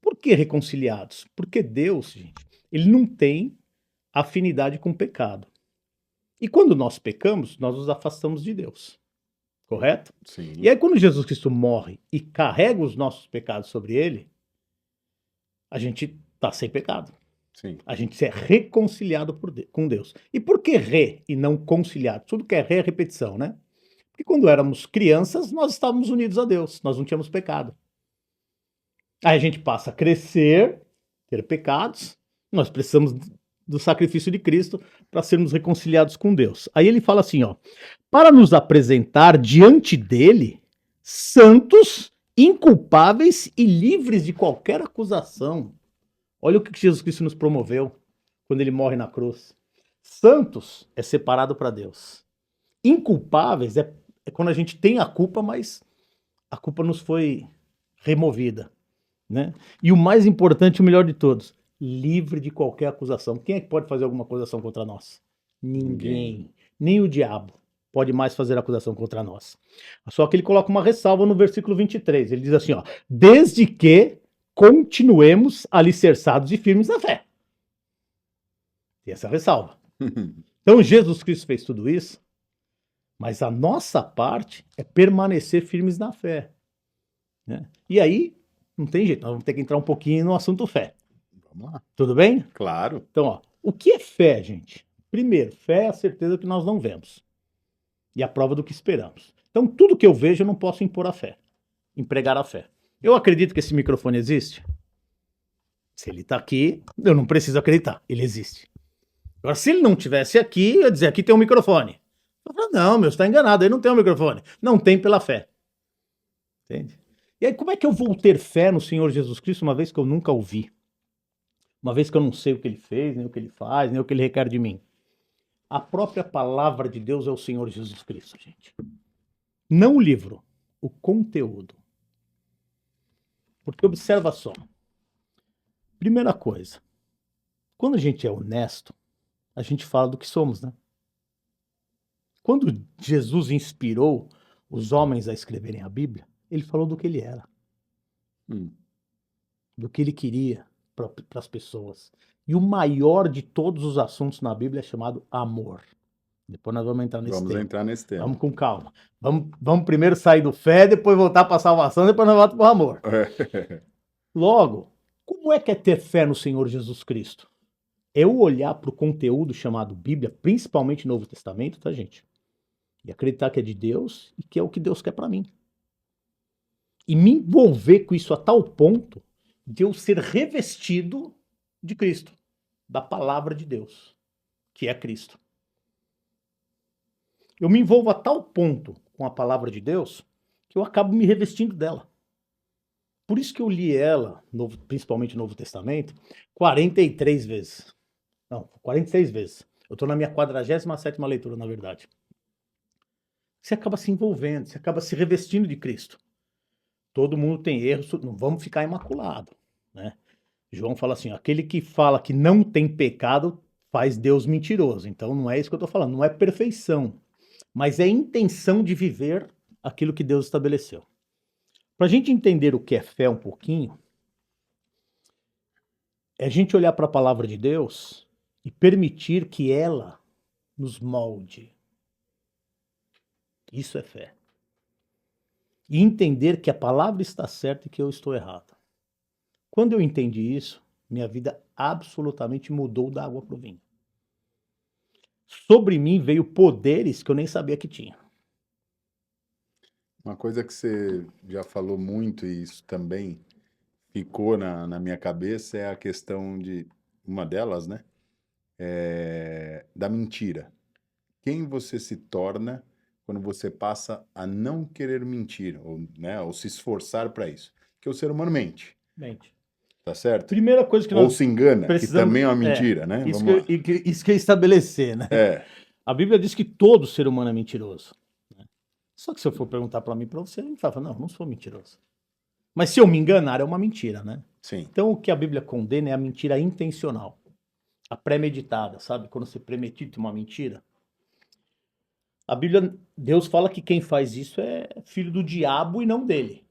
Por que reconciliados? Porque Deus, gente, ele não tem afinidade com o pecado. E quando nós pecamos, nós nos afastamos de Deus. Correto? Sim. E aí, quando Jesus Cristo morre e carrega os nossos pecados sobre ele, a gente está sem pecado. Sim. A gente é reconciliado com Deus. E por que re e não conciliado? Tudo que é re é repetição, né? Porque quando éramos crianças, nós estávamos unidos a Deus, nós não tínhamos pecado. Aí a gente passa a crescer, ter pecados, nós precisamos do sacrifício de Cristo para sermos reconciliados com Deus. Aí ele fala assim, ó: para nos apresentar diante dele santos, inculpáveis e livres de qualquer acusação. Olha o que Jesus Cristo nos promoveu quando ele morre na cruz. Santos é separado para Deus. Inculpáveis é quando a gente tem a culpa, mas a culpa nos foi removida. Né? E o mais importante, o melhor de todos, livre de qualquer acusação. Quem é que pode fazer alguma acusação contra nós? Ninguém. Nem o diabo pode mais fazer acusação contra nós. Só que ele coloca uma ressalva no versículo 23. Ele diz assim, ó: desde que continuemos alicerçados e firmes na fé. E essa ressalva. Então Jesus Cristo fez tudo isso, mas a nossa parte é permanecer firmes na fé. Né? E aí, não tem jeito, nós vamos ter que entrar um pouquinho no assunto fé. Vamos lá. Tudo bem? Claro. Então, ó, o que é fé, gente? Primeiro, fé é a certeza que nós não vemos. E a prova do que esperamos. Então, tudo que eu vejo, eu não posso impor a fé. Empregar a fé. Eu acredito que esse microfone existe. Se ele está aqui, eu não preciso acreditar. Ele existe. Agora, se ele não tivesse aqui, eu ia dizer, aqui tem um microfone. Eu falo, não, meu, você está enganado, aí não tem um microfone. Não tem pela fé. Entende? E aí, como é que eu vou ter fé no Senhor Jesus Cristo, uma vez que eu nunca o vi? Uma vez que eu não sei o que ele fez, nem o que ele faz, nem o que ele requer de mim? A própria palavra de Deus é o Senhor Jesus Cristo, gente. Não o livro, o conteúdo. Porque observa só. Primeira coisa, quando a gente é honesto, a gente fala do que somos, né? Quando Jesus inspirou os homens a escreverem a Bíblia, ele falou do que ele era. Do que ele queria para as pessoas. E o maior de todos os assuntos na Bíblia é chamado amor. Depois nós vamos entrar nesse tema. Vamos entrar nesse tema. Vamos com calma. Vamos primeiro sair do fé, depois voltar para a salvação, depois nós voltamos para o amor. Logo, como é que é ter fé no Senhor Jesus Cristo? É eu olhar para o conteúdo chamado Bíblia, principalmente Novo Testamento, tá, gente? E acreditar que é de Deus e que é o que Deus quer para mim. E me envolver com isso a tal ponto de eu ser revestido de Cristo, da palavra de Deus, que é Cristo. Eu me envolvo a tal ponto com a palavra de Deus que eu acabo me revestindo dela. Por isso que eu li ela, principalmente no Novo Testamento, 43 vezes. Não, 46 vezes. Eu estou na minha 47ª leitura, na verdade. você acaba se envolvendo, você acaba se revestindo de Cristo. Todo mundo tem erros, não vamos ficar imaculado, né? João fala assim, ó, aquele que fala que não tem pecado faz Deus mentiroso. Então não é isso que eu estou falando, não é perfeição, mas é intenção de viver aquilo que Deus estabeleceu. Para a gente entender o que é fé um pouquinho, é a gente olhar para a palavra de Deus e permitir que ela nos molde. Isso é fé. E entender que a palavra está certa e que eu estou errado. Quando eu entendi isso, minha vida absolutamente mudou da água para o vinho. Sobre mim veio poderes que eu nem sabia que tinha. Uma coisa que você já falou muito, e isso também ficou na minha cabeça, é a questão de, uma delas, né? Da mentira. Quem você se torna quando você passa a não querer mentir, ou, né, ou se esforçar para isso. Porque o ser humano mente, Mente. tá certo? Primeira coisa que Ou nós se engana, que precisamos... também é uma mentira, né? Isso Vamos lá. isso que eu ia estabelecer, né? A Bíblia diz que todo ser humano é mentiroso. Né? Só que se eu for perguntar para mim, para você, ele fala, não sou mentiroso. Mas se eu me enganar, é uma mentira, né? Sim. Então o que a Bíblia condena é a mentira intencional. A premeditada, sabe? Quando você premedita uma mentira. A Bíblia, Deus fala que quem faz isso é filho do diabo e não dele.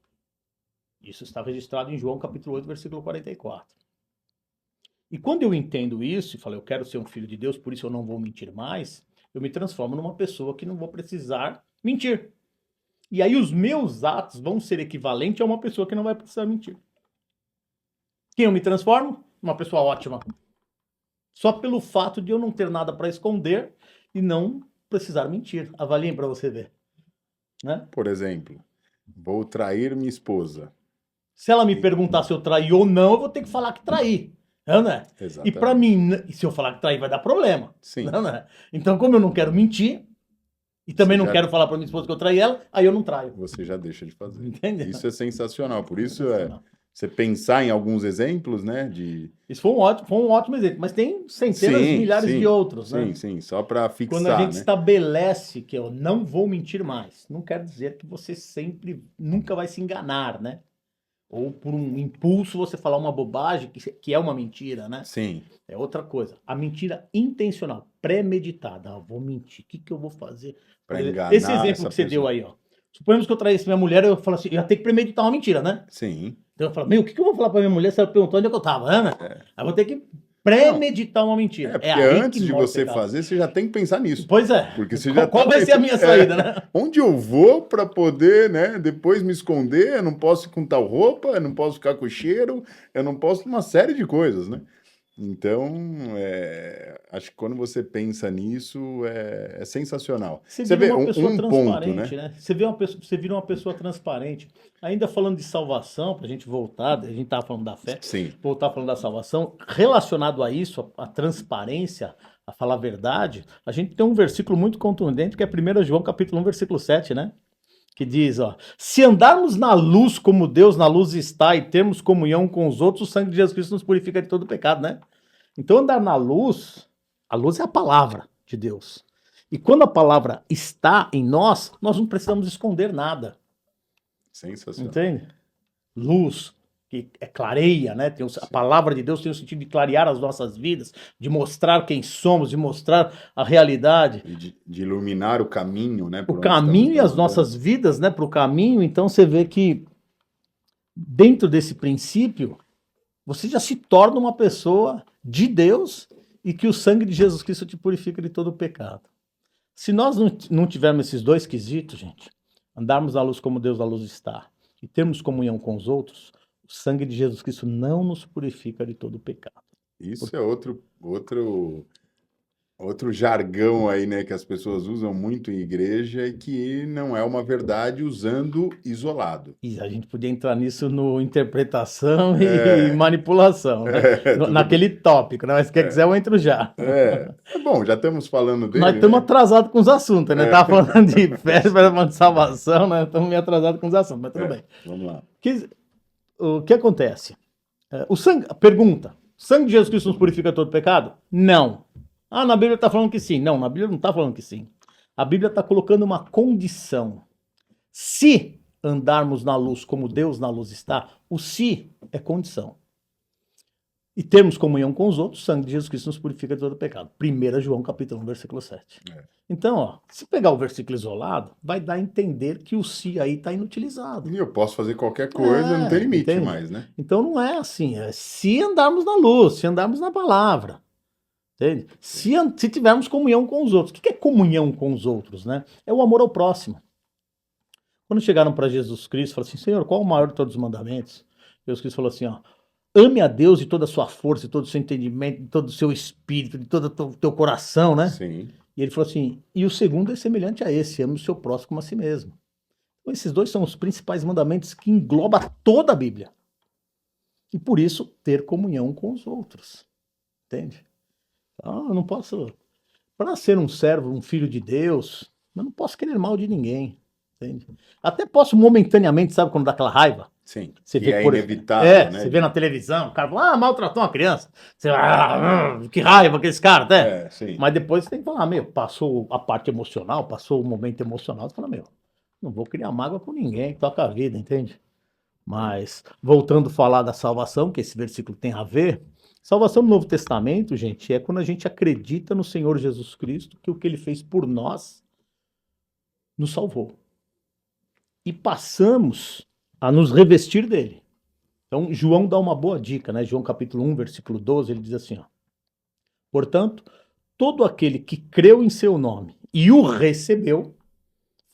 Isso está registrado em João capítulo 8, versículo 44. E quando eu entendo isso e falo, eu quero ser um filho de Deus, por isso eu não vou mentir mais, eu me transformo numa pessoa que não vou precisar mentir. E aí os meus atos vão ser equivalentes a uma pessoa que não vai precisar mentir. Quem eu me transformo? Uma pessoa ótima. Só pelo fato de eu não ter nada para esconder e não precisar mentir. Avaliem para você ver. Né? Por exemplo, vou trair minha esposa. Se ela me perguntar se eu traí ou não, eu vou ter que falar que traí. Não é? Exatamente. E para mim, se eu falar que traí, vai dar problema. Sim. Não é? Então, como eu não quero mentir, e também Você não quero falar para minha esposa que eu traí ela, aí eu não traio. Você já deixa de fazer. Entendeu? Isso é sensacional. Por isso Sensacional. você pensar em alguns exemplos, né? Isso foi um ótimo exemplo, mas tem centenas de milhares de outros, né? Sim, só para fixar, Quando a gente né? estabelece que eu não vou mentir mais, não quer dizer que você nunca vai se enganar, né? Ou por um impulso você falar uma bobagem que é uma mentira, né? Sim. É outra coisa. A mentira intencional, premeditada. Vou mentir. O que eu vou fazer? Para enganar Esse exemplo essa que você pessoa. deu aí, ó. Suponhamos que eu traísse minha mulher, eu falo assim, eu ia ter que premeditar uma mentira, né? Sim. Então eu falo, o que eu vou falar pra minha mulher se ela perguntou onde é que eu tava, né? Aí eu vou ter que premeditar uma mentira. Porque aí antes que de mora o você pecado. fazer, você já tem que pensar nisso. Pois é. Porque você já Qual tá vai ser a pensando- minha saída, né? Onde eu vou para poder, né, depois me esconder? Eu não posso ir com tal roupa, eu não posso ficar com cheiro, eu não posso uma série de coisas, né? Então, acho que quando você pensa nisso, é sensacional. Você vira uma pessoa ponto, transparente, né? né? Você vira uma pessoa transparente. Ainda falando de salvação, pra gente voltar, a gente tava falando da fé, Sim. voltar falando da salvação, relacionado a isso, a transparência, a falar a verdade, a gente tem um versículo muito contundente, que é 1 João capítulo 1, versículo 7, né? Que diz, ó, se andarmos na luz como Deus na luz está e termos comunhão com os outros, o sangue de Jesus Cristo nos purifica de todo pecado, né? Então andar na luz, a luz é a palavra de Deus. E quando a palavra está em nós, nós não precisamos esconder nada. Sensacional. Entende? Luz, que é clareia, né? A palavra de Deus tem o sentido de clarear as nossas vidas, de mostrar quem somos, de mostrar a realidade. E de iluminar o caminho, né? O caminho e as nossas vidas, né? Para o caminho. Então você vê que dentro desse princípio, você já se torna uma pessoa de Deus e que o sangue de Jesus Cristo te purifica de todo o pecado. Se nós não tivermos esses dois quesitos, gente, andarmos à luz como Deus à luz está e termos comunhão com os outros, o sangue de Jesus Cristo não nos purifica de todo o pecado. Isso é outro jargão aí, né, que as pessoas usam muito em igreja e que não é uma verdade usando isolado. E a gente podia entrar nisso no interpretação e manipulação, né? Naquele tópico, né? Mas se quiser eu entro já. Bom, já estamos falando dele, Nós estamos né? atrasados com os assuntos, né? Tava falando de fé, falando de salvação, né? Estamos meio atrasados com os assuntos, mas tudo bem. Vamos lá. O que acontece? Pergunta: o sangue de Jesus Cristo nos purifica todo pecado? Não. Na Bíblia está falando que sim. Não, na Bíblia não está falando que sim. A Bíblia está colocando uma condição. Se andarmos na luz como Deus na luz está, o se é condição. E termos comunhão com os outros, o sangue de Jesus Cristo nos purifica de todo pecado. 1 João capítulo 1, versículo 7. Então, ó, se pegar o versículo isolado, vai dar a entender que o se aí está inutilizado. E eu posso fazer qualquer coisa, não tem limite entende? mais, né? Então não é assim, é se andarmos na luz, se andarmos na palavra. Entende? Se tivermos comunhão com os outros. O que é comunhão com os outros, né? É o amor ao próximo. Quando chegaram para Jesus Cristo, falaram assim, Senhor, qual é o maior de todos os mandamentos? Jesus Cristo falou assim, ó, ame a Deus de toda a sua força, de todo o seu entendimento, de todo o seu espírito, de todo o teu coração, né? Sim. E ele falou assim, e o segundo é semelhante a esse, ame o seu próximo como a si mesmo. Então esses dois são os principais mandamentos que englobam toda a Bíblia. E por isso, ter comunhão com os outros. Entende? Então, eu não posso, para ser um servo, um filho de Deus, eu não posso querer mal de ninguém. Entende? Até posso momentaneamente, sabe quando dá aquela raiva? Sim. Você vê é por inevitável, né? Você vê na televisão, o cara fala, maltratou uma criança. Você que raiva que esse cara, até. Sim. Mas depois você tem que falar, passou a parte emocional, passou o momento emocional, você fala, não vou criar mágoa com ninguém, toca a vida, entende? Mas, voltando a falar da salvação, que esse versículo tem a ver, salvação no Novo Testamento, gente, é quando a gente acredita no Senhor Jesus Cristo, que o que ele fez por nós nos salvou. E passamos a nos revestir dele. Então, João dá uma boa dica, né? João capítulo 1, versículo 12, ele diz assim, ó, portanto, todo aquele que creu em seu nome e o recebeu,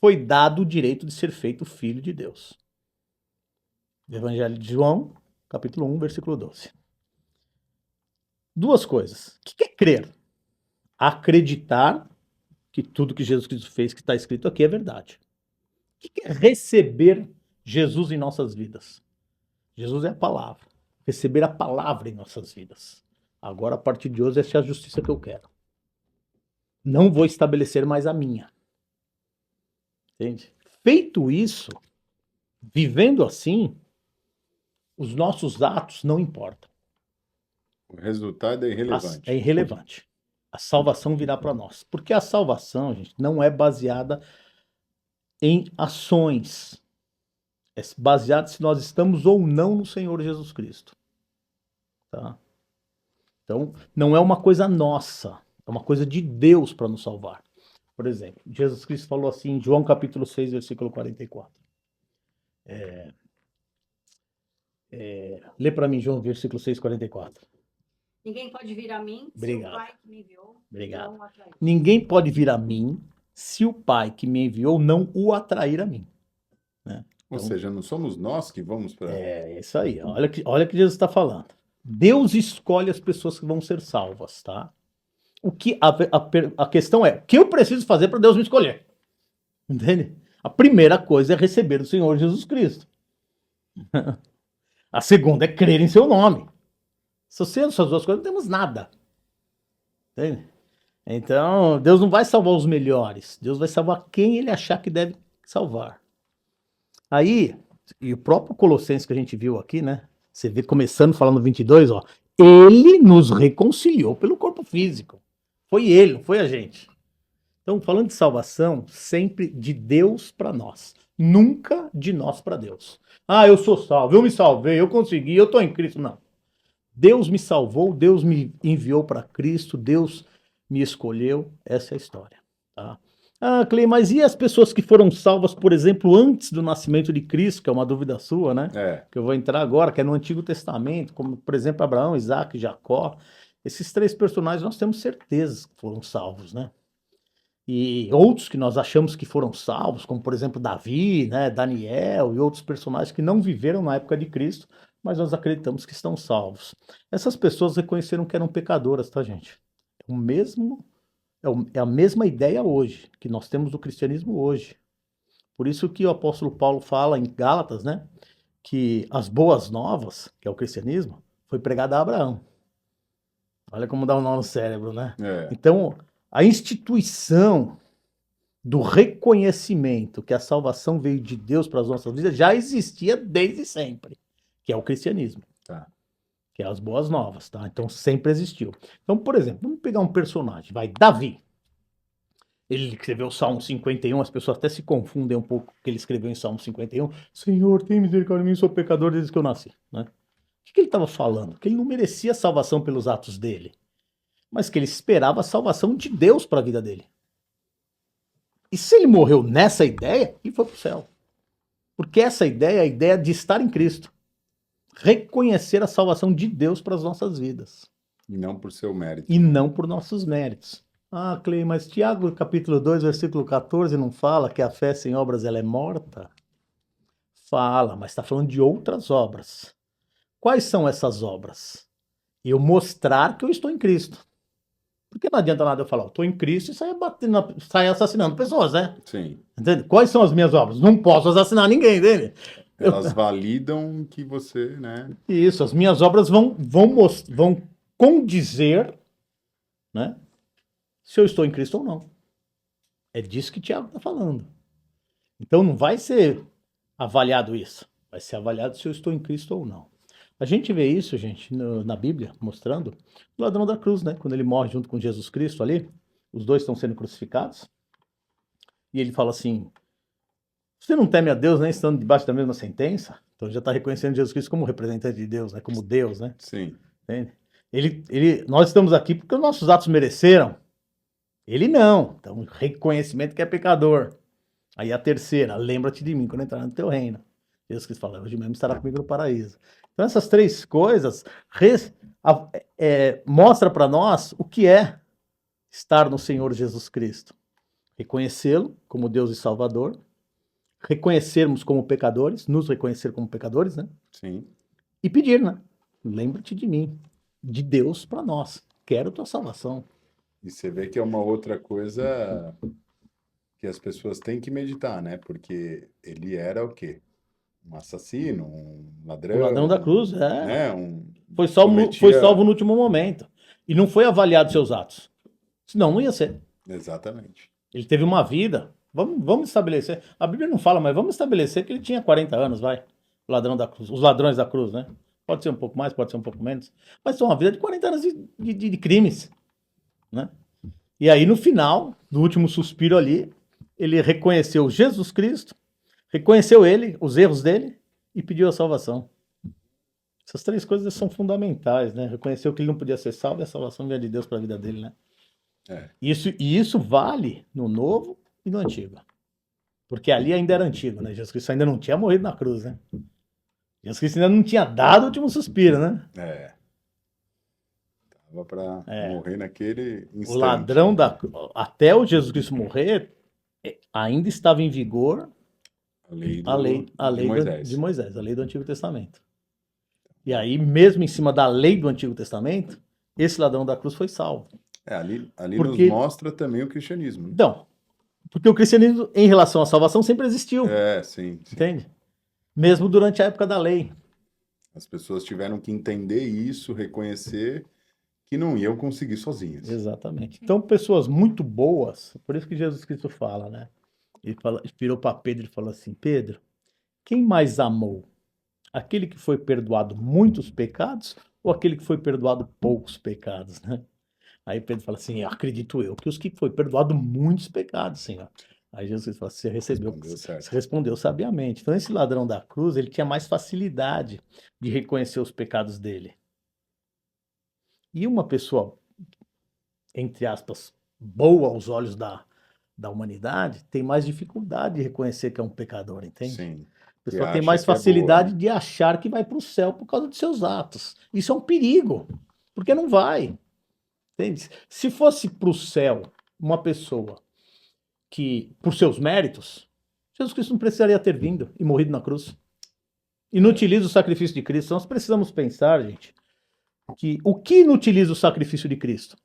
foi dado o direito de ser feito filho de Deus. Evangelho de João, capítulo 1, versículo 12. Duas coisas. O que é crer? Acreditar que tudo que Jesus Cristo fez, que está escrito aqui, é verdade. O que é receber Jesus em nossas vidas? Jesus é a palavra. Receber a palavra em nossas vidas. Agora, a partir de hoje, essa é a justiça que eu quero. Não vou estabelecer mais a minha. Entende? Feito isso, vivendo assim, os nossos atos não importam. O resultado é irrelevante. É irrelevante. A salvação virá para nós. Porque a salvação, gente, não é baseada em ações. É baseada se nós estamos ou não no Senhor Jesus Cristo. Tá? Então, não é uma coisa nossa. É uma coisa de Deus para nos salvar. Por exemplo, Jesus Cristo falou assim em João capítulo 6, versículo 44. Lê para mim, João, versículo 6, 44. Ninguém pode vir a mim Obrigado. se o Pai que me enviou Obrigado. não o atrair. Ninguém pode vir a mim se o Pai que me enviou não o atrair a mim. Né? Ou seja, não somos nós que vamos para... É isso aí. Olha que Jesus está falando. Deus escolhe as pessoas que vão ser salvas, tá? O que a questão é, o que eu preciso fazer para Deus me escolher? Entende? A primeira coisa é receber o Senhor Jesus Cristo. A segunda é crer em seu nome. Se você essas duas coisas, não temos nada. Entende? Então, Deus não vai salvar os melhores. Deus vai salvar quem ele achar que deve salvar. Aí, e o próprio Colossenses que a gente viu aqui, né? Você vê começando falando 22, ó. Ele nos reconciliou pelo corpo físico. Foi ele, não foi a gente. Então, falando de salvação, sempre de Deus para nós. Nunca de nós para Deus. Ah, eu sou salvo, eu me salvei, eu consegui, eu estou em Cristo. Não. Deus me salvou, Deus me enviou para Cristo, Deus me escolheu. Essa é a história. Tá? Ah, Clay, mas e as pessoas que foram salvas, por exemplo, antes do nascimento de Cristo, que é uma dúvida sua, né? Que eu vou entrar agora, que é no Antigo Testamento, como, por exemplo, Abraão, Isaac, Jacó. Esses três personagens nós temos certeza que foram salvos, né? E outros que nós achamos que foram salvos, como, por exemplo, Davi, né, Daniel e outros personagens que não viveram na época de Cristo, mas nós acreditamos que estão salvos. Essas pessoas reconheceram que eram pecadoras, tá, gente? É a mesma ideia hoje, que nós temos do cristianismo hoje. Por isso que o apóstolo Paulo fala em Gálatas, né, que as boas novas, que é o cristianismo, foi pregada a Abraão. Olha como dá um nó no cérebro, né? Então, a instituição do reconhecimento que a salvação veio de Deus para as nossas vidas já existia desde sempre, que é o cristianismo. Tá. Que é as boas novas, tá? Então sempre existiu. Então, por exemplo, vamos pegar um personagem, Davi. Ele escreveu o Salmo 51, as pessoas até se confundem um pouco com o que ele escreveu em Salmo 51. Senhor, tem misericórdia de mim, sou pecador desde que eu nasci. Né? O que ele estava falando? Que ele não merecia salvação pelos atos dele, mas que ele esperava a salvação de Deus para a vida dele. E se ele morreu nessa ideia, ele foi para o céu. Porque essa ideia é a ideia de estar em Cristo. Reconhecer a salvação de Deus para as nossas vidas. E não por seu mérito. E não por nossos méritos. Ah, Clei, mas Tiago, capítulo 2, versículo 14, não fala que a fé sem obras ela é morta? Fala, mas está falando de outras obras. Quais são essas obras? Eu mostrar que eu estou em Cristo. Porque não adianta nada eu falar, eu estou em Cristo e sair assassinando pessoas, né? Sim. Entende? Quais são as minhas obras? Não posso assassinar ninguém, entende? Elas validam que você, né? Isso, as minhas obras vão condizer, né? Se eu estou em Cristo ou não. É disso que Tiago está falando. Então não vai ser avaliado isso. Vai ser avaliado se eu estou em Cristo ou não. A gente vê isso, gente, na Bíblia, mostrando o ladrão da cruz, né? Quando ele morre junto com Jesus Cristo ali, os dois estão sendo crucificados. E ele fala assim, você não teme a Deus, nem estando debaixo da mesma sentença? Então ele já está reconhecendo Jesus Cristo como representante de Deus, né? Como Deus, né? Sim. Entende? Nós estamos aqui porque os nossos atos mereceram. Ele não. Então, reconhecimento que é pecador. Aí a terceira, lembra-te de mim quando entrar no teu reino. Jesus Cristo fala, hoje mesmo estará comigo no paraíso. Então, essas três coisas mostra para nós o que é estar no Senhor Jesus Cristo. Reconhecê-lo como Deus e Salvador. Reconhecermos como pecadores, nos reconhecer como pecadores, né? Sim. E pedir, né? Lembra-te de mim, de Deus para nós. Quero tua salvação. E você vê que é uma outra coisa que as pessoas têm que meditar, né? Porque ele era o quê? Um assassino, um ladrão. O ladrão da cruz, Né? Foi salvo Cometia... no último momento. E não foi avaliado seus atos. Senão não ia ser. Exatamente. Ele teve uma vida. Vamos estabelecer. A Bíblia não fala, mas vamos estabelecer que ele tinha 40 anos, vai. O ladrão da cruz. Os ladrões da cruz, né? Pode ser um pouco mais, pode ser um pouco menos. Mas são uma vida de 40 anos de crimes. Né? E aí, no final, do último suspiro ali, ele reconheceu Jesus Cristo, reconheceu ele, os erros dele, e pediu a salvação. Essas três coisas são fundamentais, né? Reconheceu que ele não podia ser salvo e a salvação vinha de Deus para a vida dele, né? Isso vale no Novo e no Antigo. Porque ali ainda era antigo, né? Jesus Cristo ainda não tinha morrido na cruz, né? Jesus Cristo ainda não tinha dado o último suspiro, né? Tava para morrer naquele instante. O ladrão até o Jesus Cristo morrer, ainda estava em vigor a lei de Moisés, a lei do Antigo Testamento. E aí, mesmo em cima da lei do Antigo Testamento, esse ladrão da cruz foi salvo. Ali nos mostra também o cristianismo. Né? Então, porque o cristianismo, em relação à salvação, sempre existiu. Sim. Entende? Mesmo durante a época da lei. As pessoas tiveram que entender isso, reconhecer que não iam conseguir sozinhas. Exatamente. Então, pessoas muito boas, por isso que Jesus Cristo fala, né? Ele virou para Pedro e falou assim, Pedro, quem mais amou? Aquele que foi perdoado muitos pecados ou aquele que foi perdoado poucos pecados, né? Aí Pedro fala assim, acredito eu que os que foi perdoado muitos pecados, Senhor. Aí Jesus fala, você respondeu sabiamente. Então esse ladrão da cruz, ele tinha mais facilidade de reconhecer os pecados dele. E uma pessoa, entre aspas, boa aos olhos da humanidade, tem mais dificuldade de reconhecer que é um pecador, entende? Sim. A pessoa tem mais facilidade de achar que vai para o céu por causa de seus atos. Isso é um perigo, porque não vai. Entende? Se fosse para o céu uma pessoa que, por seus méritos, Jesus Cristo não precisaria ter vindo e morrido na cruz. Inutiliza o sacrifício de Cristo. Nós precisamos pensar, gente, que o que inutiliza o sacrifício de Cristo?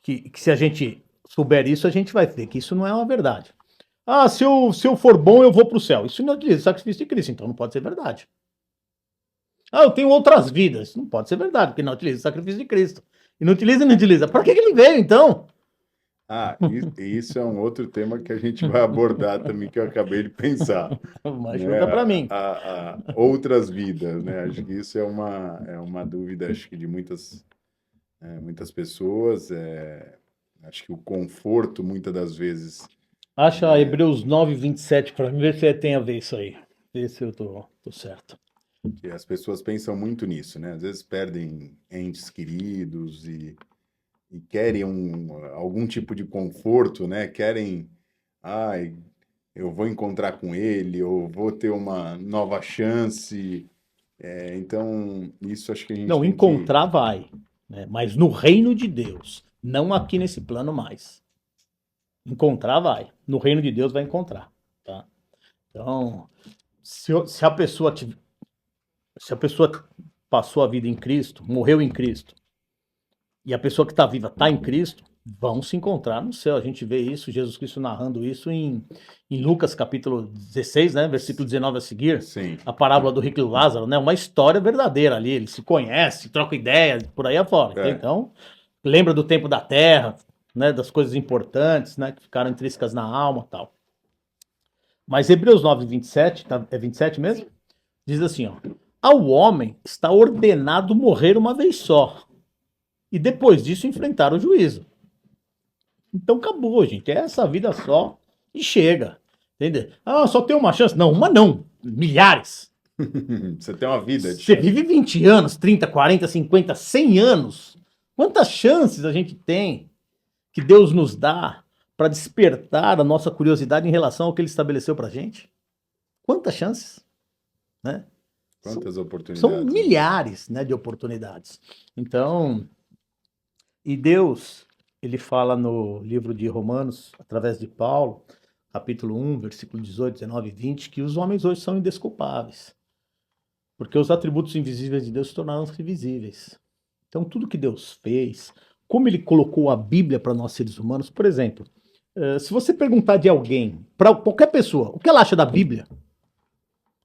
Que se a gente souber isso, a gente vai ver que isso não é uma verdade. Ah, se eu for bom, eu vou para o céu. Isso não utiliza o sacrifício de Cristo, então não pode ser verdade. Ah, eu tenho outras vidas. Não pode ser verdade, porque não utiliza o sacrifício de Cristo. E não utiliza. Para que ele veio, então? Isso é um outro tema que a gente vai abordar também, que eu acabei de pensar. Mas ajuda para mim. Outras vidas, né? Acho que isso é uma dúvida, acho que de muitas Muitas pessoas, acho que o conforto, muitas das vezes, Acha Hebreus 9, 27 para mim, ver se tem a ver isso aí. Ver se eu tô certo. que as pessoas pensam muito nisso, né? Às vezes perdem entes queridos e querem algum tipo de conforto, né? Querem, ai, eu vou encontrar com ele, ou vou ter uma nova chance. Então, isso acho que a gente Não, tem que... encontrar vai, né? Mas no reino de Deus, não aqui nesse plano mais. Encontrar vai. No reino de Deus vai encontrar, tá? Então, se a pessoa passou a vida em Cristo, morreu em Cristo, e a pessoa que está viva está em Cristo, vão se encontrar no céu. A gente vê isso, Jesus Cristo narrando isso em Lucas capítulo 16, né, versículo 19 a seguir. Sim. A parábola do rico e do Lázaro, né? Uma história verdadeira ali. Eles se conhecem, trocam ideias, por aí afora. Então, lembra do tempo da terra, né? Das coisas importantes, né? Que ficaram intrínsecas na alma e tal. Mas Hebreus 9, 27, é 27 mesmo? Sim. Diz assim, ó. Ao homem está ordenado morrer uma vez só. E depois disso enfrentar o juízo. Então acabou, gente. É essa vida só e chega. Entendeu? Ah, só tem uma chance. Não, uma não. Milhares. Você tem uma vida. Você vive 20 anos, 30, 40, 50, 100 anos. Quantas chances a gente tem que Deus nos dá para despertar a nossa curiosidade em relação ao que Ele estabeleceu para a gente? Quantas chances? Né? Quantas oportunidades? São milhares, né, de oportunidades. Então, e Deus, ele fala no livro de Romanos, através de Paulo, capítulo 1, versículo 18, 19 e 20, que os homens hoje são indesculpáveis. Porque os atributos invisíveis de Deus se tornaram-se visíveis. Então, tudo que Deus fez, como ele colocou a Bíblia para nós seres humanos, por exemplo, se você perguntar de alguém, para qualquer pessoa, o que ela acha da Bíblia,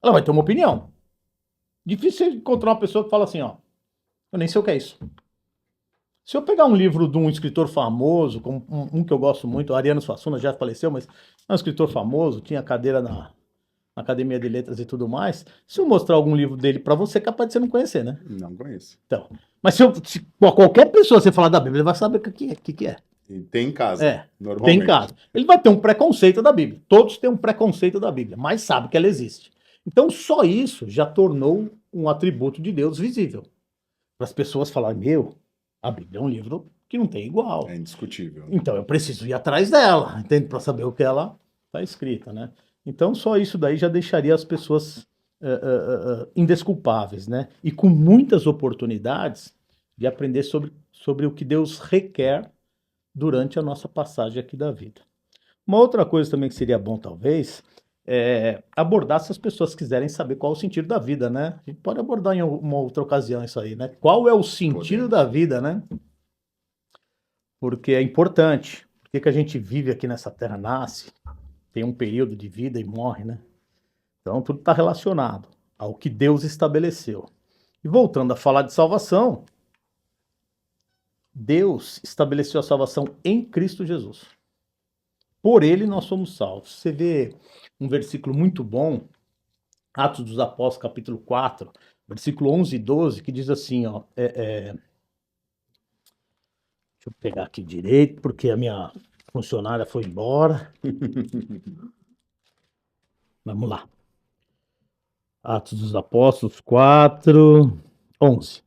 ela vai ter uma opinião. Difícil você encontrar uma pessoa que fala assim, ó, eu nem sei o que é isso. Se eu pegar um livro de um escritor famoso, como um que eu gosto muito, Ariano Suassuna, já faleceu, mas é um escritor famoso, tinha cadeira na Academia de Letras e tudo mais. Se eu mostrar algum livro dele para você, é capaz de você não conhecer, né? Não conheço. Então, mas se qualquer pessoa você falar da Bíblia, ele vai saber o que é. E tem em casa, normalmente. Tem em casa. Ele vai ter um preconceito da Bíblia. Todos têm um preconceito da Bíblia, mas sabe que ela existe. Então, só isso já tornou um atributo de Deus visível. Para as pessoas falarem, meu, a Bíblia é um livro que não tem igual. É indiscutível. Então, eu preciso ir atrás dela, entende? Para saber o que ela está escrita, né? Então, só isso daí já deixaria as pessoas indesculpáveis, né? E com muitas oportunidades de aprender sobre o que Deus requer durante a nossa passagem aqui da vida. Uma outra coisa também que seria bom, talvez, é abordar se as pessoas quiserem saber qual é o sentido da vida, né? A gente pode abordar em uma outra ocasião isso aí, né? Qual é o sentido da vida, né? Porque é importante. Por que a gente vive aqui nessa terra, nasce, tem um período de vida e morre, né? Então tudo está relacionado ao que Deus estabeleceu. E voltando a falar de salvação, Deus estabeleceu a salvação em Cristo Jesus. Por ele nós somos salvos. Você vê um versículo muito bom, Atos dos Apóstolos, capítulo 4, versículo 11 e 12, que diz assim, ó, deixa eu pegar aqui direito, porque a minha funcionária foi embora. Vamos lá. Atos dos Apóstolos 4, 11.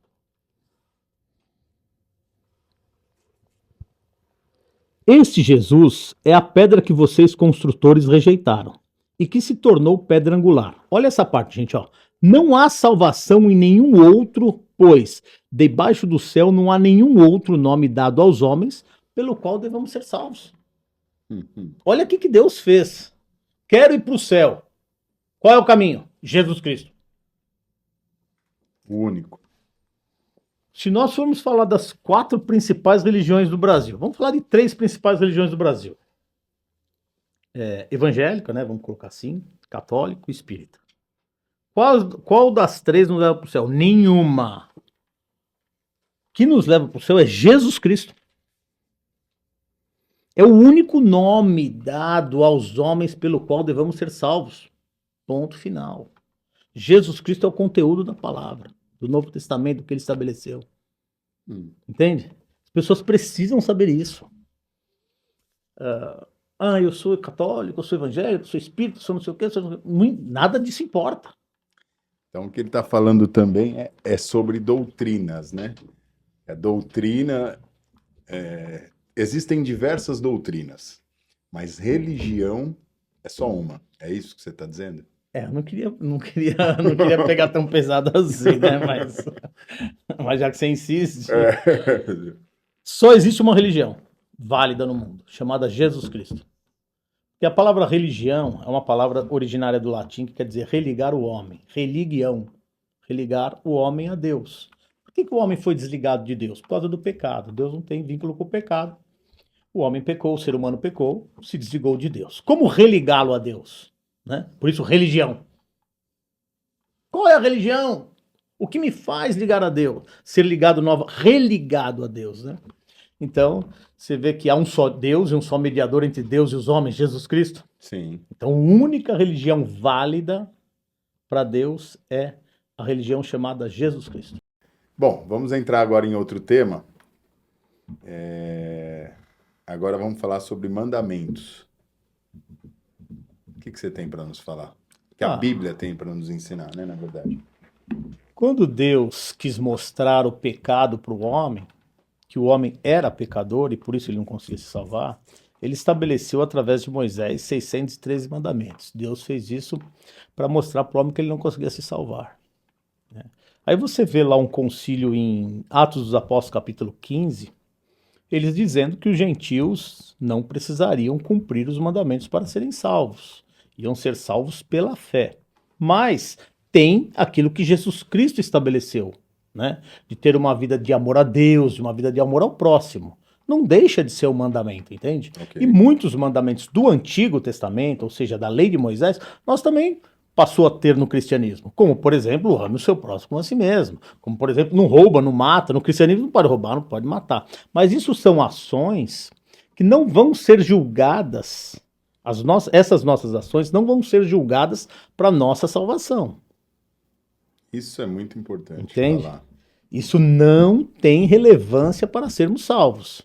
Este Jesus é a pedra que vocês construtores rejeitaram e que se tornou pedra angular. Olha essa parte, gente, ó. Não há salvação em nenhum outro, pois debaixo do céu não há nenhum outro nome dado aos homens pelo qual devemos ser salvos. Olha o que Deus fez. Quero ir para o céu. Qual é o caminho? Jesus Cristo. O único. Se nós formos falar das 4 principais religiões do Brasil, vamos falar de 3 principais religiões do Brasil. Evangélica, né? Vamos colocar assim, católico e espírita. Qual das 3 nos leva para o céu? Nenhuma. O que nos leva para o céu é Jesus Cristo. É o único nome dado aos homens pelo qual devemos ser salvos. Ponto final. Jesus Cristo é o conteúdo da palavra, do Novo Testamento que ele estabeleceu. Entende? As pessoas precisam saber isso. Eu sou católico, eu sou evangélico, eu sou espírita, eu sou não sei o quê, nada disso importa. Então, o que ele está falando também é sobre doutrinas, né? A doutrina... existem diversas doutrinas, mas religião é só uma. É isso que você está dizendo? Eu não queria pegar tão pesado assim, né? Mas já que você insiste, só existe uma religião válida no mundo, chamada Jesus Cristo. E a palavra religião é uma palavra originária do latim que quer dizer religar o homem, religião, religar o homem a Deus. Por que o homem foi desligado de Deus? Por causa do pecado. Deus não tem vínculo com o pecado. O homem pecou, o ser humano pecou, se desligou de Deus. Como religá-lo a Deus? Né? Por isso, religião. Qual é a religião? O que me faz ligar a Deus? Ser ligado religado a Deus, né? Então, você vê que há um só Deus e um só mediador entre Deus e os homens, Jesus Cristo. Sim. Então, a única religião válida para Deus é a religião chamada Jesus Cristo. Bom, vamos entrar agora em outro tema. Agora vamos falar sobre mandamentos. O que você tem para nos falar? Que a Bíblia tem para nos ensinar, né, na verdade. Quando Deus quis mostrar o pecado para o homem, que o homem era pecador e por isso ele não conseguia se salvar, ele estabeleceu através de Moisés 613 mandamentos. Deus fez isso para mostrar para o homem que ele não conseguia se salvar. Aí você vê lá um concílio em Atos dos Apóstolos, capítulo 15, eles dizendo que os gentios não precisariam cumprir os mandamentos para serem salvos. Iam ser salvos pela fé. Mas tem aquilo que Jesus Cristo estabeleceu, né? De ter uma vida de amor a Deus, de uma vida de amor ao próximo. Não deixa de ser um mandamento, entende? Okay. E muitos mandamentos do Antigo Testamento, ou seja, da lei de Moisés, nós também passou a ter no cristianismo. Como, por exemplo, ame o seu próximo como a si mesmo. Como, por exemplo, não rouba, não mata. No cristianismo não pode roubar, não pode matar. Mas isso são ações que não vão ser julgadas. Essas nossas ações não vão ser julgadas para nossa salvação. Isso é muito importante. Entende? Falar. Isso não tem relevância para sermos salvos.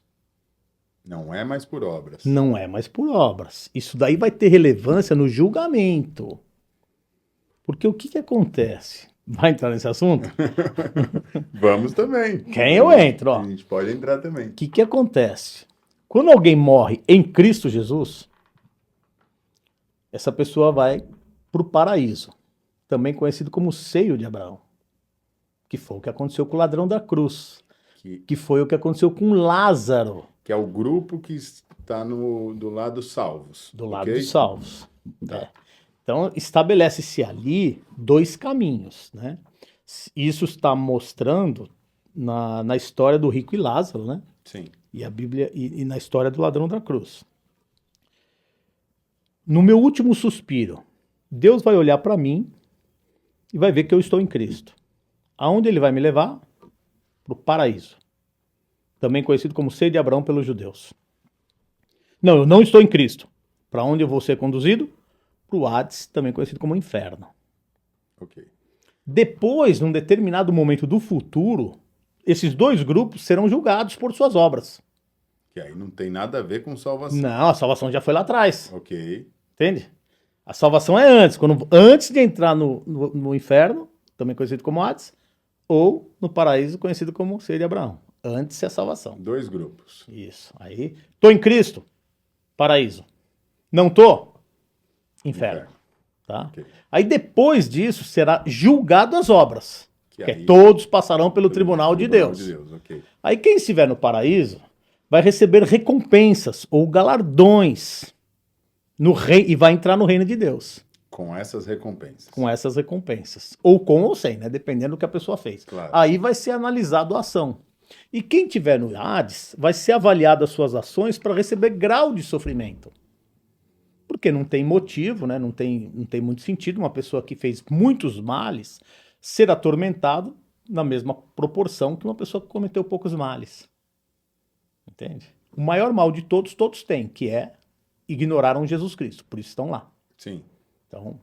Não é mais por obras. Não é mais por obras. Isso daí vai ter relevância no julgamento. Porque o que acontece? Vai entrar nesse assunto? Vamos também. Quem eu entro? Ó. A gente pode entrar também. O que acontece? Quando alguém morre em Cristo Jesus, essa pessoa vai para o paraíso, também conhecido como seio de Abraão, que foi o que aconteceu com o ladrão da cruz, que foi o que aconteceu com Lázaro. Que é o grupo que está do lado salvos. Do lado dos salvos. Tá. Então, estabelece-se ali dois caminhos, né? Isso está mostrando na história do rico e Lázaro, né? Sim. E a Bíblia e na história do ladrão da cruz. No meu último suspiro, Deus vai olhar para mim e vai ver que eu estou em Cristo. Aonde ele vai me levar? Para o paraíso. Também conhecido como seio de Abraão pelos judeus. Não, eu não estou em Cristo. Para onde eu vou ser conduzido? Para o Hades, também conhecido como inferno. Ok. Depois, num determinado momento do futuro, esses dois grupos serão julgados por suas obras. Que aí não tem nada a ver com salvação. Não, a salvação já foi lá atrás. Ok. Entende? A salvação é antes. Antes de entrar no inferno, também conhecido como Hades, ou no paraíso, conhecido como seio de Abraão. Antes é a salvação. Dois grupos. Isso. Aí, tô em Cristo, paraíso. Não tô? Inferno. Tá? Okay. Aí depois disso será julgado as obras. Que aí, todos passarão pelo tribunal de Deus. Okay. Aí quem estiver no paraíso vai receber recompensas ou galardões no rei e vai entrar no reino de Deus. Com essas recompensas. Com essas recompensas. Ou com ou sem, né? Dependendo do que a pessoa fez. Claro. Aí vai ser analisado a ação. E quem tiver no Hades vai ser avaliado as suas ações para receber grau de sofrimento. Porque não tem motivo, né? Não tem muito sentido uma pessoa que fez muitos males ser atormentado na mesma proporção que uma pessoa que cometeu poucos males. Entende? O maior mal de todos têm, que é ignoraram Jesus Cristo, por isso estão lá. Sim. Então,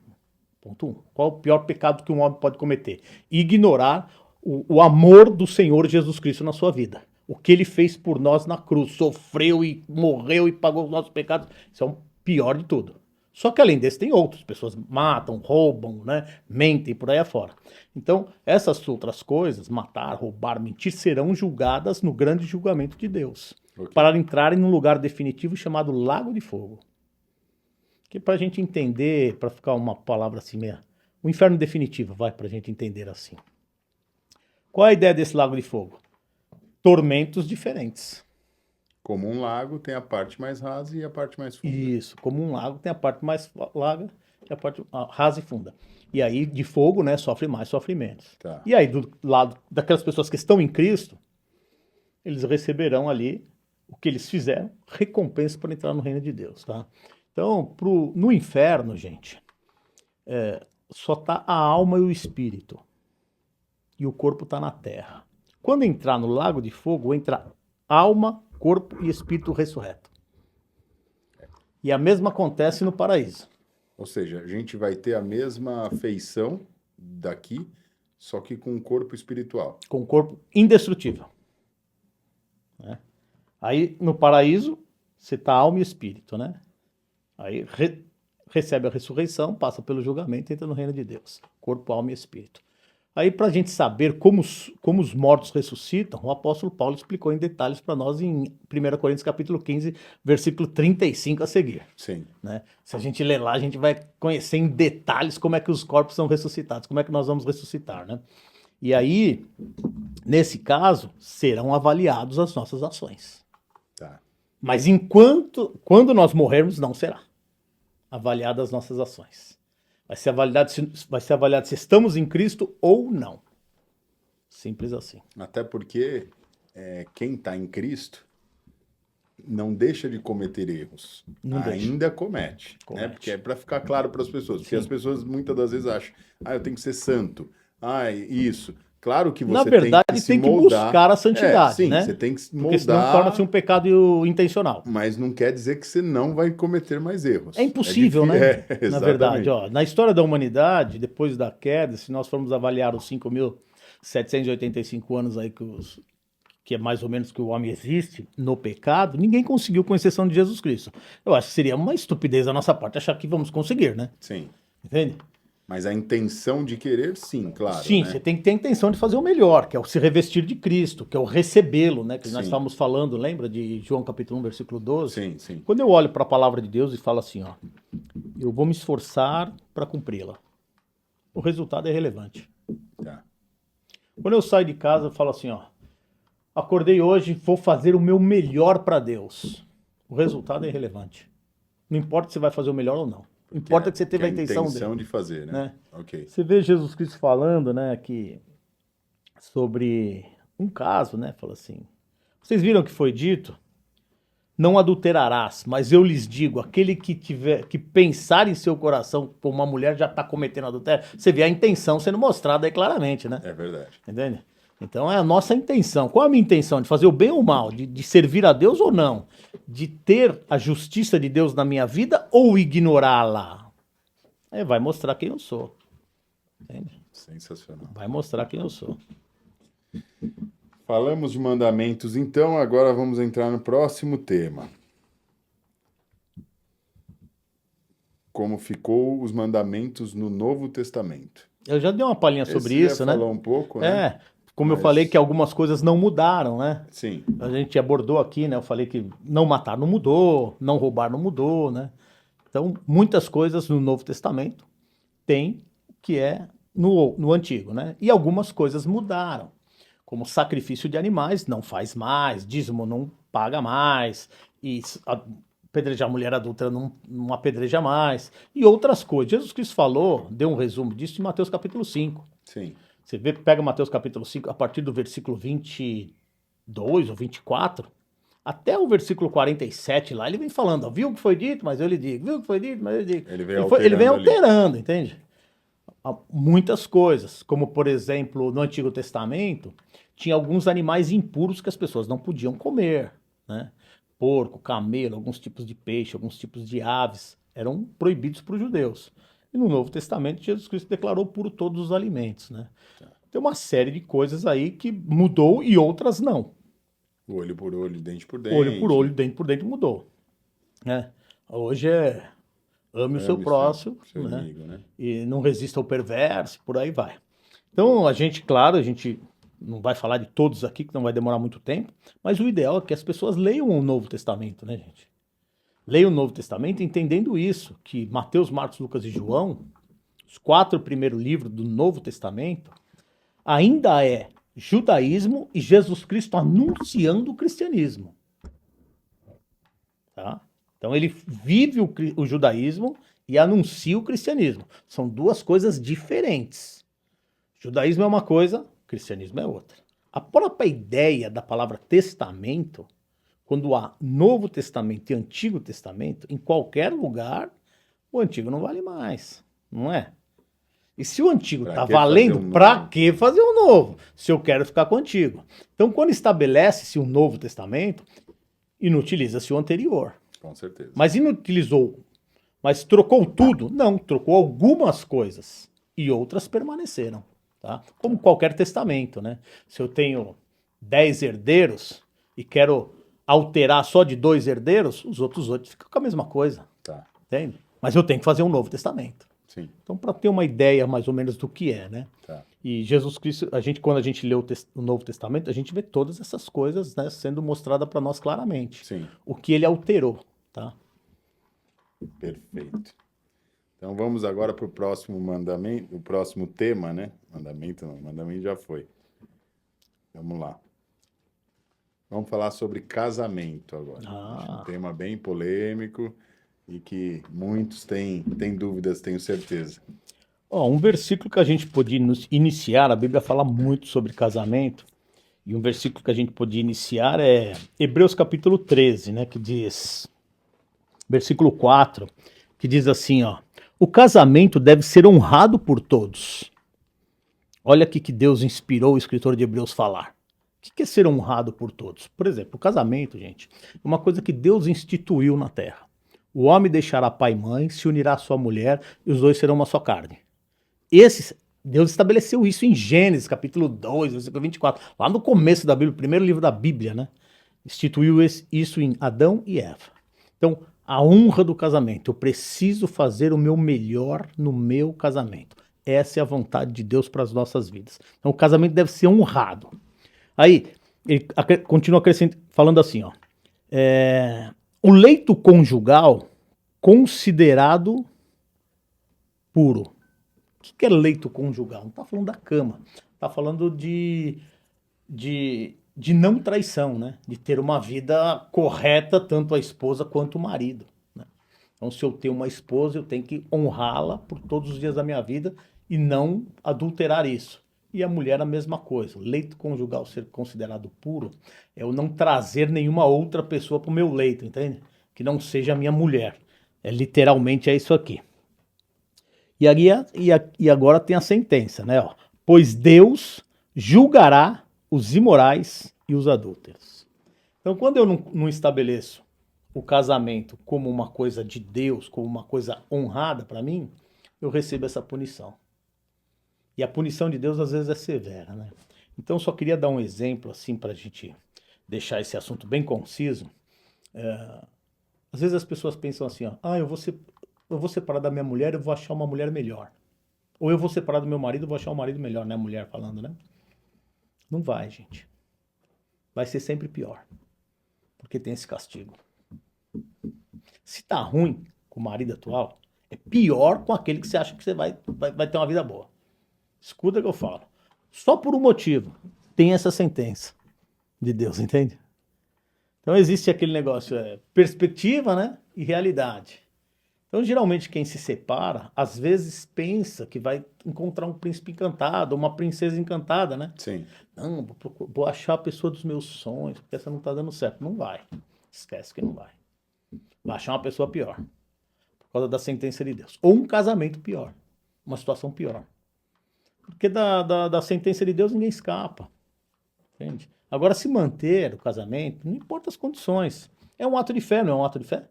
ponto 1. Qual é o pior pecado que um homem pode cometer? Ignorar o amor do Senhor Jesus Cristo na sua vida. O que ele fez por nós na cruz, sofreu e morreu e pagou os nossos pecados. Isso é o pior de tudo. Só que além desse tem outros. Pessoas matam, roubam, né? Mentem por aí afora. Então, essas outras coisas, matar, roubar, mentir, serão julgadas no grande julgamento de Deus. Ok. Para entrarem num lugar definitivo chamado Lago de Fogo. Que para a gente entender, para ficar uma palavra assim meio... O inferno definitivo, vai, para a gente entender assim. Qual é a ideia desse Lago de Fogo? Tormentos diferentes. Como um lago, tem a parte mais rasa e a parte mais funda. Isso, como um lago tem a parte mais larga e a parte rasa e funda. E aí, de fogo, né, sofre mais, sofre menos. Tá. E aí, do lado daquelas pessoas que estão em Cristo, eles receberão ali o que eles fizeram, recompensa para entrar no reino de Deus, tá? Então, no inferno, gente, só tá a alma e o espírito. E o corpo tá na terra. Quando entrar no lago de fogo, entra alma, corpo e espírito ressurreto. E a mesma acontece no paraíso. Ou seja, a gente vai ter a mesma feição daqui, só que com um corpo espiritual. Com o corpo indestrutível. Né? Aí, no paraíso, você tá alma e espírito, né? Aí recebe a ressurreição, passa pelo julgamento e entra no reino de Deus. Corpo, alma e espírito. Aí, para a gente saber como os mortos ressuscitam, o apóstolo Paulo explicou em detalhes para nós em 1 Coríntios capítulo 15, versículo 35 a seguir. Sim. Né? Se a gente ler lá, a gente vai conhecer em detalhes como é que os corpos são ressuscitados, como é que nós vamos ressuscitar. Né? E aí, nesse caso, serão avaliados as nossas ações. Tá. Mas quando nós morrermos, não será avaliadas as nossas ações. Vai ser avaliado se estamos em Cristo ou não. Simples assim. Até porque quem está em Cristo não deixa de cometer erros. Não deixa. Ainda comete. Né? Comete. Porque é para ficar claro para as pessoas. Porque Sim. as pessoas muitas das vezes acham, eu tenho que ser santo. Isso. Claro que você Na verdade, tem que se tem que moldar. buscar a santidade, sim, né? você tem que se Porque moldar. senão torna-se um pecado intencional. Mas não quer dizer que você não vai cometer mais erros. É impossível, né? Exatamente. Na verdade, ó, na história da humanidade, depois da queda, se nós formos avaliar os 5.785 anos aí que é mais ou menos que o homem existe no pecado, ninguém conseguiu com exceção de Jesus Cristo. Eu acho que seria uma estupidez da nossa parte achar que vamos conseguir, né? Sim. Entende? Mas a intenção de querer, sim, claro. Sim, né? você tem que ter a intenção de fazer o melhor, que é o se revestir de Cristo, que é o recebê-lo, né? Que nós Sim. estávamos falando, lembra de João capítulo 1, versículo 12? Sim, sim. Quando eu olho para a palavra de Deus e falo assim, ó, eu vou me esforçar para cumpri-la, o resultado é relevante. Tá. Quando eu saio de casa, eu falo assim, ó, acordei hoje, vou fazer o meu melhor para Deus. O resultado é irrelevante. Não importa se você vai fazer o melhor ou não. Importa que você teve a intenção dele. de fazer, né? Ok. Você vê Jesus Cristo falando, né, que sobre um caso, né, fala assim, vocês viram que foi dito? Não adulterarás, mas eu lhes digo, aquele que pensar em seu coração como uma mulher já está cometendo adultério, você vê a intenção sendo mostrada aí claramente, né? É verdade. Entende? Então é a nossa intenção. Qual a minha intenção? De fazer o bem ou o mal? De servir a Deus ou não? De ter a justiça de Deus na minha vida ou ignorá-la? Vai mostrar quem eu sou. Entende? Sensacional. Vai mostrar quem eu sou. Falamos de mandamentos, então agora vamos entrar no próximo tema. Como ficou os mandamentos no Novo Testamento? Eu já dei uma palhinha sobre Esse isso, já né? falou um pouco, né? Como eu falei que algumas coisas não mudaram, né? Sim. A gente abordou aqui, né? Eu falei que não matar não mudou, não roubar não mudou, né? Então, muitas coisas no Novo Testamento tem que é no Antigo, né? E algumas coisas mudaram, como sacrifício de animais não faz mais, dízimo não paga mais, e apedrejar mulher adulta não apedreja mais, e outras coisas. Jesus Cristo falou, deu um resumo disso em Mateus capítulo 5. Sim. Você pega Mateus capítulo 5, a partir do versículo 22 ou 24, até o versículo 47 lá, ele vem falando, ó, viu o que foi dito, mas eu lhe digo, viu o que foi dito, mas eu lhe digo. Ele vem alterando, entende? Muitas coisas, como por exemplo, no Antigo Testamento, tinha alguns animais impuros que as pessoas não podiam comer, né? Porco, camelo, alguns tipos de peixe, alguns tipos de aves, eram proibidos para os judeus. E no Novo Testamento, Jesus Cristo declarou puro todos os alimentos, né? tem uma série de coisas aí que mudou e outras não. Olho por olho, dente por dente. Olho por olho, dente por dente mudou. Né? Hoje é ame o seu próximo, seu né? amigo, né? E não resista ao perverso, por aí vai. Então, a gente não vai falar de todos aqui, que não vai demorar muito tempo, mas o ideal é que as pessoas leiam o Novo Testamento, né, gente? Leiam o Novo Testamento entendendo isso, que Mateus, Marcos, Lucas e João, os 4 primeiros livros do Novo Testamento, ainda é judaísmo e Jesus Cristo anunciando o cristianismo. Tá? Então ele vive o judaísmo e anuncia o cristianismo. São 2 coisas diferentes. Judaísmo é uma coisa, cristianismo é outra. A própria ideia da palavra testamento, quando há Novo Testamento e Antigo Testamento, em qualquer lugar, o antigo não vale mais, não é? E se o antigo está valendo, para que fazer um novo? Se eu quero ficar com o antigo. Então, quando estabelece-se um Novo Testamento, inutiliza-se o anterior. Com certeza. Mas inutilizou, mas trocou tudo? Não, trocou algumas coisas e outras permaneceram. Tá? Como qualquer testamento, né? Se eu tenho 10 herdeiros e quero alterar só de 2 herdeiros, os outros 8 ficam com a mesma coisa. Tá. Entende? Mas eu tenho que fazer um Novo Testamento. Sim. Então, para ter uma ideia mais ou menos do que é, né? Tá. E Jesus Cristo, quando a gente lê o Novo Testamento, a gente vê todas essas coisas, né, sendo mostradas para nós claramente. Sim. O que ele alterou, tá? Perfeito. Então vamos agora para o próximo mandamento, o próximo tema, né? Mandamento não, mandamento já foi. Vamos lá. Vamos falar sobre casamento agora. Um tema bem polêmico e que muitos têm dúvidas, tenho certeza. Um versículo que a gente podia iniciar, a Bíblia fala muito sobre casamento, e um versículo que a gente podia iniciar é Hebreus capítulo 13, né, que diz, versículo 4, que diz assim, ó, o casamento deve ser honrado por todos. Olha aqui que Deus inspirou o escritor de Hebreus falar. O que é ser honrado por todos? Por exemplo, o casamento, gente, é uma coisa que Deus instituiu na terra. O homem deixará pai e mãe, se unirá à sua mulher, e os 2 serão uma só carne. Deus estabeleceu isso em Gênesis, capítulo 2, versículo 24, lá no começo da Bíblia, o primeiro livro da Bíblia, né? Instituiu isso em Adão e Eva. Então, a honra do casamento. Eu preciso fazer o meu melhor no meu casamento. Essa é a vontade de Deus para as nossas vidas. Então, o casamento deve ser honrado. Aí, ele continua falando assim, ó. O leito conjugal considerado puro. O que é leito conjugal? Não está falando da cama. Está falando de não traição, né? De ter uma vida correta, tanto a esposa quanto o marido. Né? Então, se eu tenho uma esposa, eu tenho que honrá-la por todos os dias da minha vida e não adulterar isso. E a mulher a mesma coisa. O leito conjugal ser considerado puro é eu não trazer nenhuma outra pessoa para o meu leito, entende? Que não seja a minha mulher. Literalmente é isso aqui. E agora tem a sentença, né? Ó, pois Deus julgará os imorais e os adúlteros. Então, quando eu não estabeleço o casamento como uma coisa de Deus, como uma coisa honrada para mim, eu recebo essa punição. E a punição de Deus às vezes é severa, né? Então, só queria dar um exemplo assim para a gente deixar esse assunto bem conciso. Às vezes as pessoas pensam assim, ó, eu vou separar da minha mulher, eu vou achar uma mulher melhor. Ou eu vou separar do meu marido, eu vou achar um marido melhor, né? A mulher falando, né? Não vai, gente. Vai ser sempre pior. Porque tem esse castigo. Se tá ruim com o marido atual, é pior com aquele que você acha que você vai ter uma vida boa. Escuta o que eu falo. Só por um motivo. Tem essa sentença de Deus, entende? Então existe aquele negócio, perspectiva, né? E realidade. Então, geralmente, quem se separa, às vezes pensa que vai encontrar um príncipe encantado, uma princesa encantada, né? Sim. Não, vou achar a pessoa dos meus sonhos, porque essa não tá dando certo. Não vai. Esquece que não vai. Vai achar uma pessoa pior. Por causa da sentença de Deus. Ou um casamento pior. Uma situação pior. Porque da sentença de Deus ninguém escapa. Entende? Agora, se manter o casamento, não importa as condições. É um ato de fé, não é um ato de fé?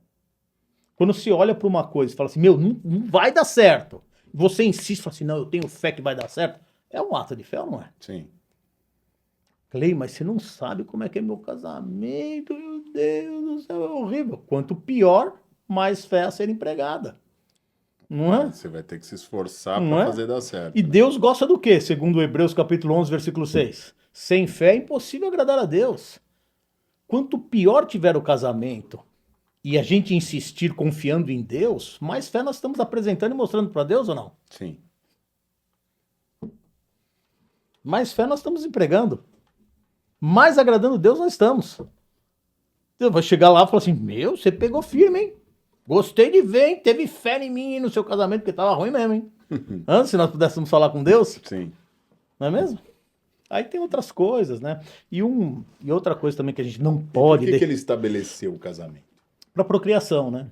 Quando se olha para uma coisa e fala assim, não vai dar certo. Você insiste, fala assim, não, eu tenho fé que vai dar certo. É um ato de fé ou não é? Sim. Clay, mas você não sabe como é que é meu casamento, meu Deus do céu, é horrível. Quanto pior, mais fé a ser empregada. Não é? Você vai ter que se esforçar Não para é? fazer dar certo. E né? Deus gosta do quê? Segundo Hebreus capítulo 11, versículo 6. Sem fé é impossível agradar a Deus. Quanto pior tiver o casamento e a gente insistir confiando em Deus, mais fé nós estamos apresentando e mostrando para Deus ou não? Sim. Mais fé nós estamos empregando. Mais agradando Deus nós estamos. Deus vai chegar lá e falar assim, meu, você pegou firme, hein? Gostei de ver, hein? Teve fé em mim e no seu casamento, porque tava ruim mesmo, hein? Antes, se nós pudéssemos falar com Deus, Sim. não é mesmo? Aí tem outras coisas, né? E outra coisa também que a gente não Por pode... que ele estabeleceu o casamento? Para procriação, né?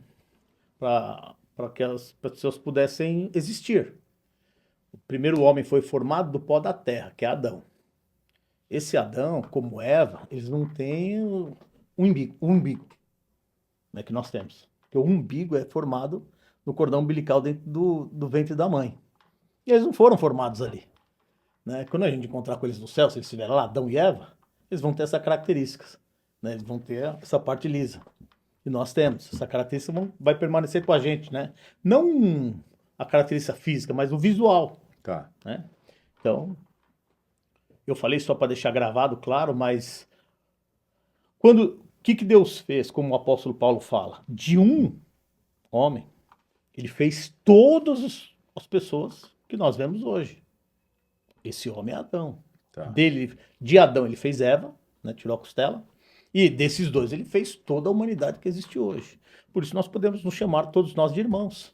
Para que as pessoas pudessem existir. O primeiro homem foi formado do pó da terra, que é Adão. Esse Adão, como Eva, eles não têm o umbigo, né, que nós temos. Porque o umbigo é formado no cordão umbilical dentro do ventre da mãe. E eles não foram formados ali. Né? Quando a gente encontrar com eles no céu, se eles estiverem lá, Adão e Eva, eles vão ter essas características. Né? Eles vão ter essa parte lisa. E nós temos. Essa característica vai permanecer com a gente. Né? Não a característica física, mas o visual. Tá. Né? Então, eu falei só para deixar gravado, claro, mas o que Deus fez, como o apóstolo Paulo fala? De um homem, ele fez todas as pessoas que nós vemos hoje. Esse homem é Adão. Tá. De Adão ele fez Eva, né, tirou a costela, e desses dois ele fez toda a humanidade que existe hoje. Por isso nós podemos nos chamar todos nós de irmãos,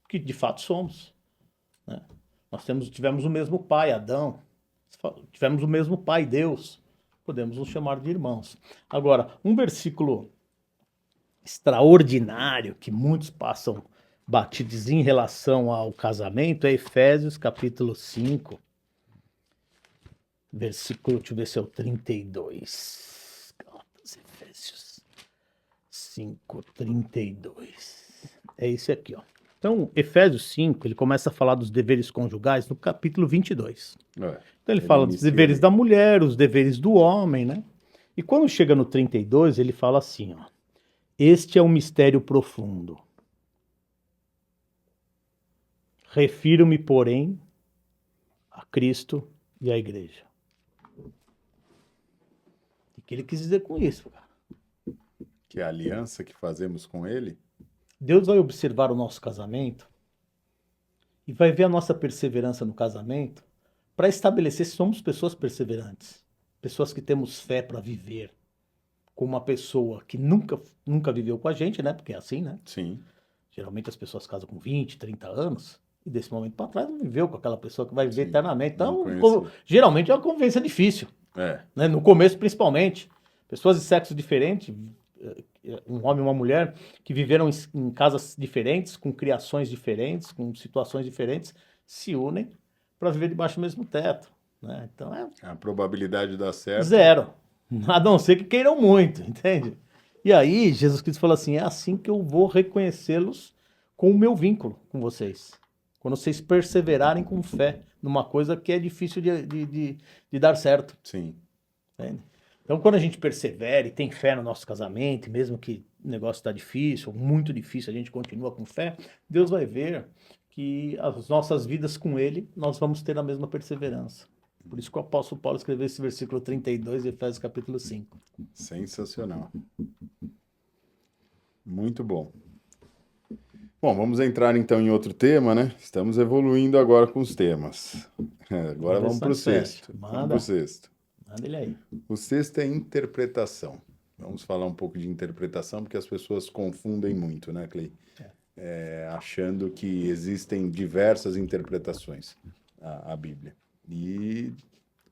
que de fato somos. Né? Nós tivemos o mesmo pai, Adão. Tivemos o mesmo pai, Deus. Podemos nos chamar de irmãos. Agora, um versículo extraordinário que muitos passam batidos em relação ao casamento é Efésios capítulo 5, versículo, deixa eu ver se é o 32. Efésios 5, 32. É esse aqui, ó. Então, Efésios 5, ele começa a falar dos deveres conjugais no capítulo 22. Então ele fala dos deveres da mulher, os deveres do homem, né? E quando chega no 32, ele fala assim, ó. Este é um mistério profundo. Refiro-me, porém, a Cristo e à igreja. O que ele quis dizer com isso, cara? Que a aliança que fazemos com ele? Deus vai observar o nosso casamento e vai ver a nossa perseverança no casamento para estabelecer se somos pessoas perseverantes, pessoas que temos fé para viver com uma pessoa que nunca viveu com a gente, né? Porque é assim, né? Sim. Geralmente as pessoas casam com 20, 30 anos e desse momento para trás não viveu com aquela pessoa que vai viver Sim, eternamente. Então, não geralmente é uma convivência difícil. É. Né? No começo, principalmente. Pessoas de sexo diferente, um homem e uma mulher, que viveram em casas diferentes, com criações diferentes, com situações diferentes, se unem para viver debaixo do mesmo teto. Né? Então A probabilidade de dar certo. zero. A não ser que queiram muito, entende? E aí, Jesus Cristo falou assim: é assim que eu vou reconhecê-los com o meu vínculo com vocês. Quando vocês perseverarem com fé numa coisa que é difícil de dar certo. Sim. Entende? Então, quando a gente persevera e tem fé no nosso casamento, mesmo que o negócio está difícil, muito difícil, a gente continua com fé, Deus vai ver que as nossas vidas com Ele, nós vamos ter a mesma perseverança. Por isso que o apóstolo Paulo escreveu esse versículo 32 de Efésios capítulo 5. Sensacional. Muito bom. Bom, vamos entrar então em outro tema, né? Estamos evoluindo agora com os temas. Agora vamos para o sexto. Vamos para o sexto. Manda ele aí. O sexto é interpretação. Vamos falar um pouco de interpretação, porque as pessoas confundem muito, né, Clay? Achando que existem diversas interpretações à Bíblia. E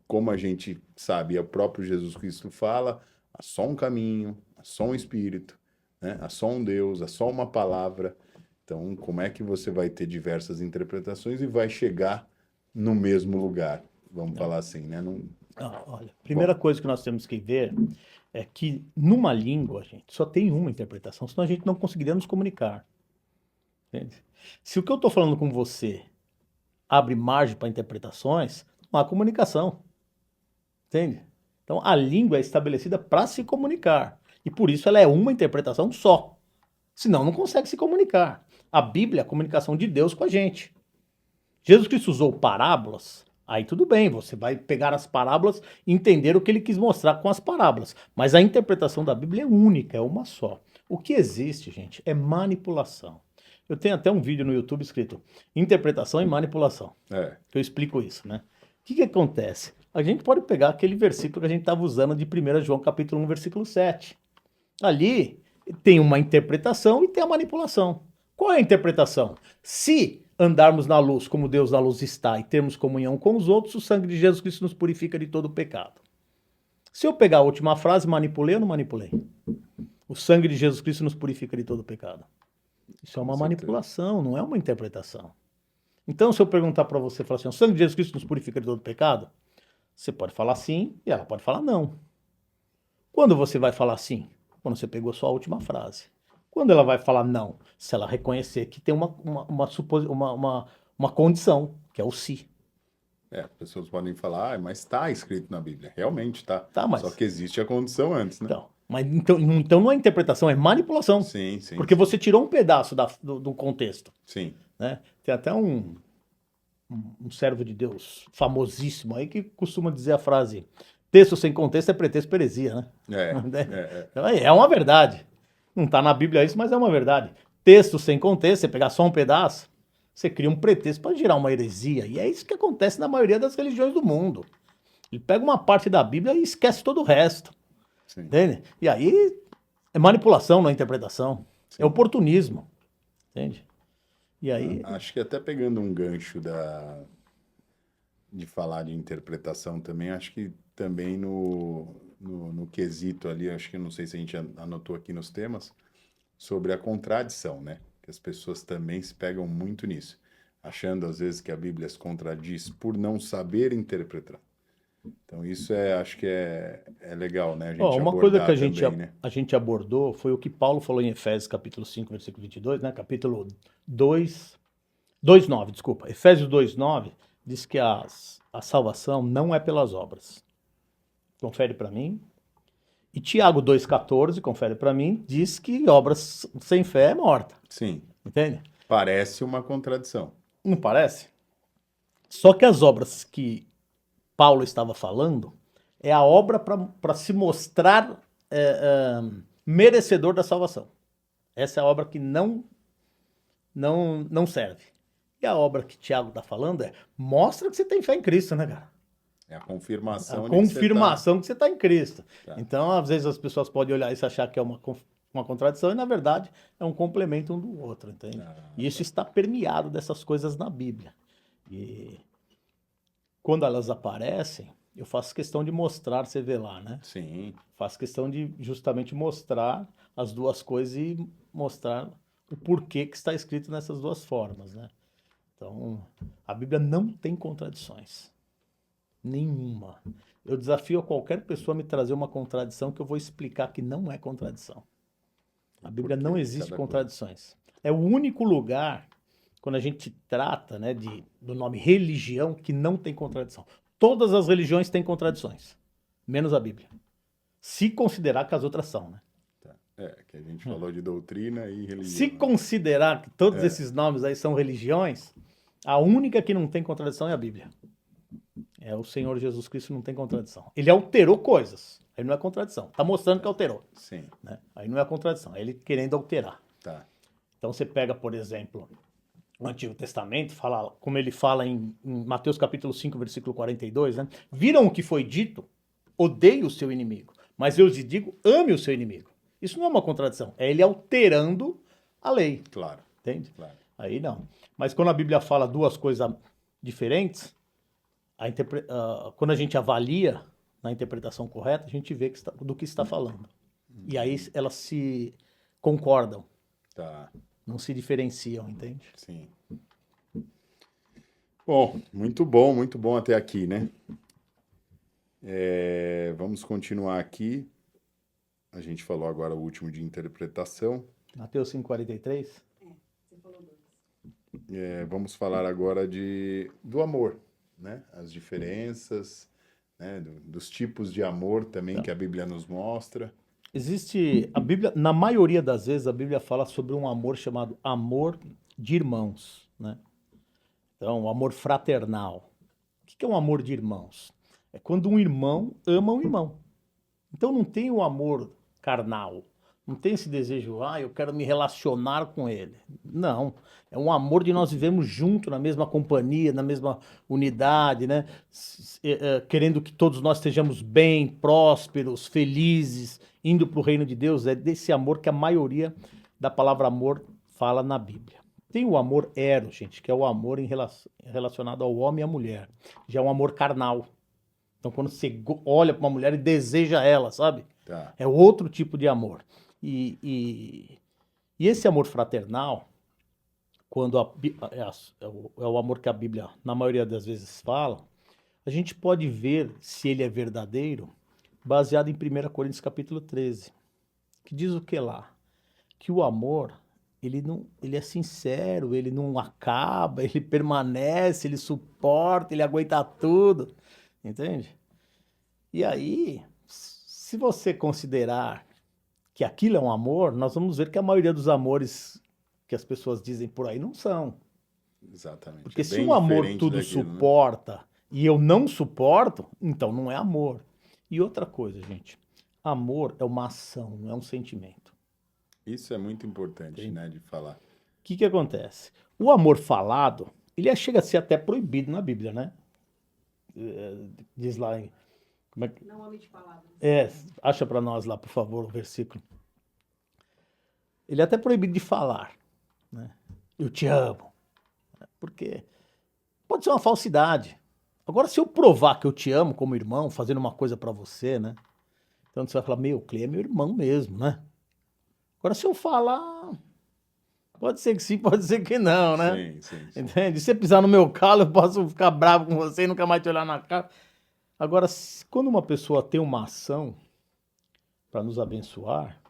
como a gente sabe, o próprio Jesus Cristo fala, há só um caminho, há só um Espírito, né? Há só um Deus, há só uma palavra. Então, como é que você vai ter diversas interpretações e vai chegar no mesmo lugar? Vamos falar assim, né? Olha, primeira coisa que nós temos que ver é que numa língua, gente, só tem uma interpretação, senão a gente não conseguiria nos comunicar. Entende? Se o que eu estou falando com você abre margem para interpretações, não há comunicação. Entende? Então, a língua é estabelecida para se comunicar. E por isso ela é uma interpretação só. Senão não consegue se comunicar. A Bíblia é a comunicação de Deus com a gente. Jesus Cristo usou parábolas, aí tudo bem, você vai pegar as parábolas e entender o que ele quis mostrar com as parábolas. Mas a interpretação da Bíblia é única, é uma só. O que existe, gente, é manipulação. Eu tenho até um vídeo no YouTube escrito Interpretação e Manipulação. Que eu explico isso, né? O que acontece? A gente pode pegar aquele versículo que a gente estava usando de 1 João capítulo 1, versículo 7. Ali tem uma interpretação e tem a manipulação. Qual é a interpretação? Se andarmos na luz como Deus na luz está e termos comunhão com os outros, o sangue de Jesus Cristo nos purifica de todo o pecado. Se eu pegar a última frase, manipulei ou não manipulei? O sangue de Jesus Cristo nos purifica de todo o pecado. Isso é uma manipulação, não é uma interpretação. Então, se eu perguntar para você, falar assim, o sangue de Jesus Cristo nos purifica de todo o pecado? Você pode falar sim e ela pode falar não. Quando você vai falar sim? Quando você pegou só a última frase. Quando ela vai falar não? Se ela reconhecer que tem uma condição, que é o se. As pessoas podem falar, mas está escrito na Bíblia. Realmente está. Mas... Só que existe a condição antes, né? Então não é interpretação, é manipulação. Sim. Porque você tirou um pedaço do contexto. Sim. Né? Tem até um servo de Deus famosíssimo aí que costuma dizer a frase: texto sem contexto é pretexto para heresia, né? É uma verdade. Não está na Bíblia isso, mas é uma verdade. Texto sem contexto, você pegar só um pedaço, você cria um pretexto para gerar uma heresia. E é isso que acontece na maioria das religiões do mundo. Ele pega uma parte da Bíblia e esquece todo o resto. Sim. Entende? E aí é manipulação na interpretação. Sim. É oportunismo. Entende? E aí... Acho que até pegando um gancho de falar de interpretação também, acho que também no quesito ali, acho que não sei se a gente anotou aqui nos temas, sobre a contradição, né? Que as pessoas também se pegam muito nisso, achando às vezes que a Bíblia se contradiz por não saber interpretar. Então isso acho que é legal, né? A gente uma coisa que a gente abordou foi o que Paulo falou em Efésios capítulo 5, versículo 22, né? Capítulo 2:9, desculpa. Efésios 2:9 diz que a salvação não é pelas obras. Confere para mim. E Tiago 2,14, confere para mim, diz que obras sem fé é morta. Sim. Entende? Parece uma contradição. Não parece? Só que as obras que Paulo estava falando é a obra para se mostrar merecedor da salvação. Essa é a obra que não serve. E a obra que Tiago está falando mostra que você tem fé em Cristo, né, cara? É a confirmação. Que você está em Cristo. Tá. Então, às vezes as pessoas podem olhar isso e achar que é uma contradição e, na verdade, é um complemento um do outro, entende? E isso está permeado dessas coisas na Bíblia. E quando elas aparecem, eu faço questão de mostrar, você vê lá, né? Sim. Faço questão de justamente mostrar as duas coisas e mostrar o porquê que está escrito nessas duas formas, né? Então, a Bíblia não tem contradições. Nenhuma. Eu desafio a qualquer pessoa a me trazer uma contradição que eu vou explicar que não é contradição. A Bíblia não existe contradições. É o único lugar, quando a gente trata, né, do nome religião, que não tem contradição. Todas as religiões têm contradições, menos a Bíblia. Se considerar que as outras são, né? Que a gente falou de doutrina e religião. Se considerar que todos esses nomes aí são religiões, a única que não tem contradição é a Bíblia. O Senhor Jesus Cristo não tem contradição. Ele alterou coisas. Aí não é contradição. Está mostrando que alterou. Sim. Né? Aí não é contradição. É ele querendo alterar. Tá. Então você pega, por exemplo, o Antigo Testamento, como ele fala em Mateus capítulo 5, versículo 42, né? Viram o que foi dito? Odeie o seu inimigo. Mas eu lhes digo, ame o seu inimigo. Isso não é uma contradição. É ele alterando a lei. Claro. Entende? Claro. Aí não. Mas quando a Bíblia fala duas coisas diferentes, quando a gente avalia na interpretação correta, a gente vê do que está falando. E aí elas se concordam. Tá. Não se diferenciam, entende? Sim. Bom, muito bom até aqui, né? Vamos continuar aqui. A gente falou agora o último de interpretação. Mateus 5,43. Você falou dois. Vamos falar agora do amor. né? As diferenças, né? Dos tipos de amor também que a Bíblia nos mostra. Existe, a Bíblia, na maioria das vezes, a Bíblia fala sobre um amor chamado amor de irmãos, né? Então, o amor fraternal. O que é um amor de irmãos? É quando um irmão ama um irmão. Então não tem o amor carnal. Não tem esse desejo, eu quero me relacionar com ele. Não. É um amor de nós vivemos junto, na mesma companhia, na mesma unidade, né? Querendo que todos nós estejamos bem, prósperos, felizes, indo para o reino de Deus. É desse amor que a maioria da palavra amor fala na Bíblia. Tem o amor eros, gente, que é o amor relacionado ao homem e à mulher. Já é um amor carnal. Então, quando você olha para uma mulher e deseja ela, sabe? Tá. É outro tipo de amor. E esse amor fraternal, quando é o amor que a Bíblia, na maioria das vezes, fala, a gente pode ver se ele é verdadeiro baseado em 1 Coríntios capítulo 13, que diz o que lá? Que o amor, ele é sincero, ele não acaba, ele permanece, ele suporta, ele aguenta tudo. Entende? E aí, se você considerar que aquilo é um amor, nós vamos ver que a maioria dos amores que as pessoas dizem por aí não são. Exatamente. Porque se bem o amor diferente tudo daquilo, né? suporta e eu não suporto, então não é amor. E outra coisa, gente, amor é uma ação, não é um sentimento. Isso é muito importante, né, de falar. O que acontece? O amor falado, ele chega a ser até proibido na Bíblia, né? Diz lá em... Como é que... Não ame de palavras. Acha para nós lá, por favor, o versículo. Ele é até proibido de falar, né? Eu te amo. Porque pode ser uma falsidade. Agora, se eu provar que eu te amo como irmão, fazendo uma coisa para você, né? Então você vai falar, meu, o Clê é meu irmão mesmo, né? Agora, se eu falar, pode ser que sim, pode ser que não, né? Sim. Entende? Se você pisar no meu calo, eu posso ficar bravo com você e nunca mais te olhar na cara. Agora, quando uma pessoa tem uma ação para nos abençoar,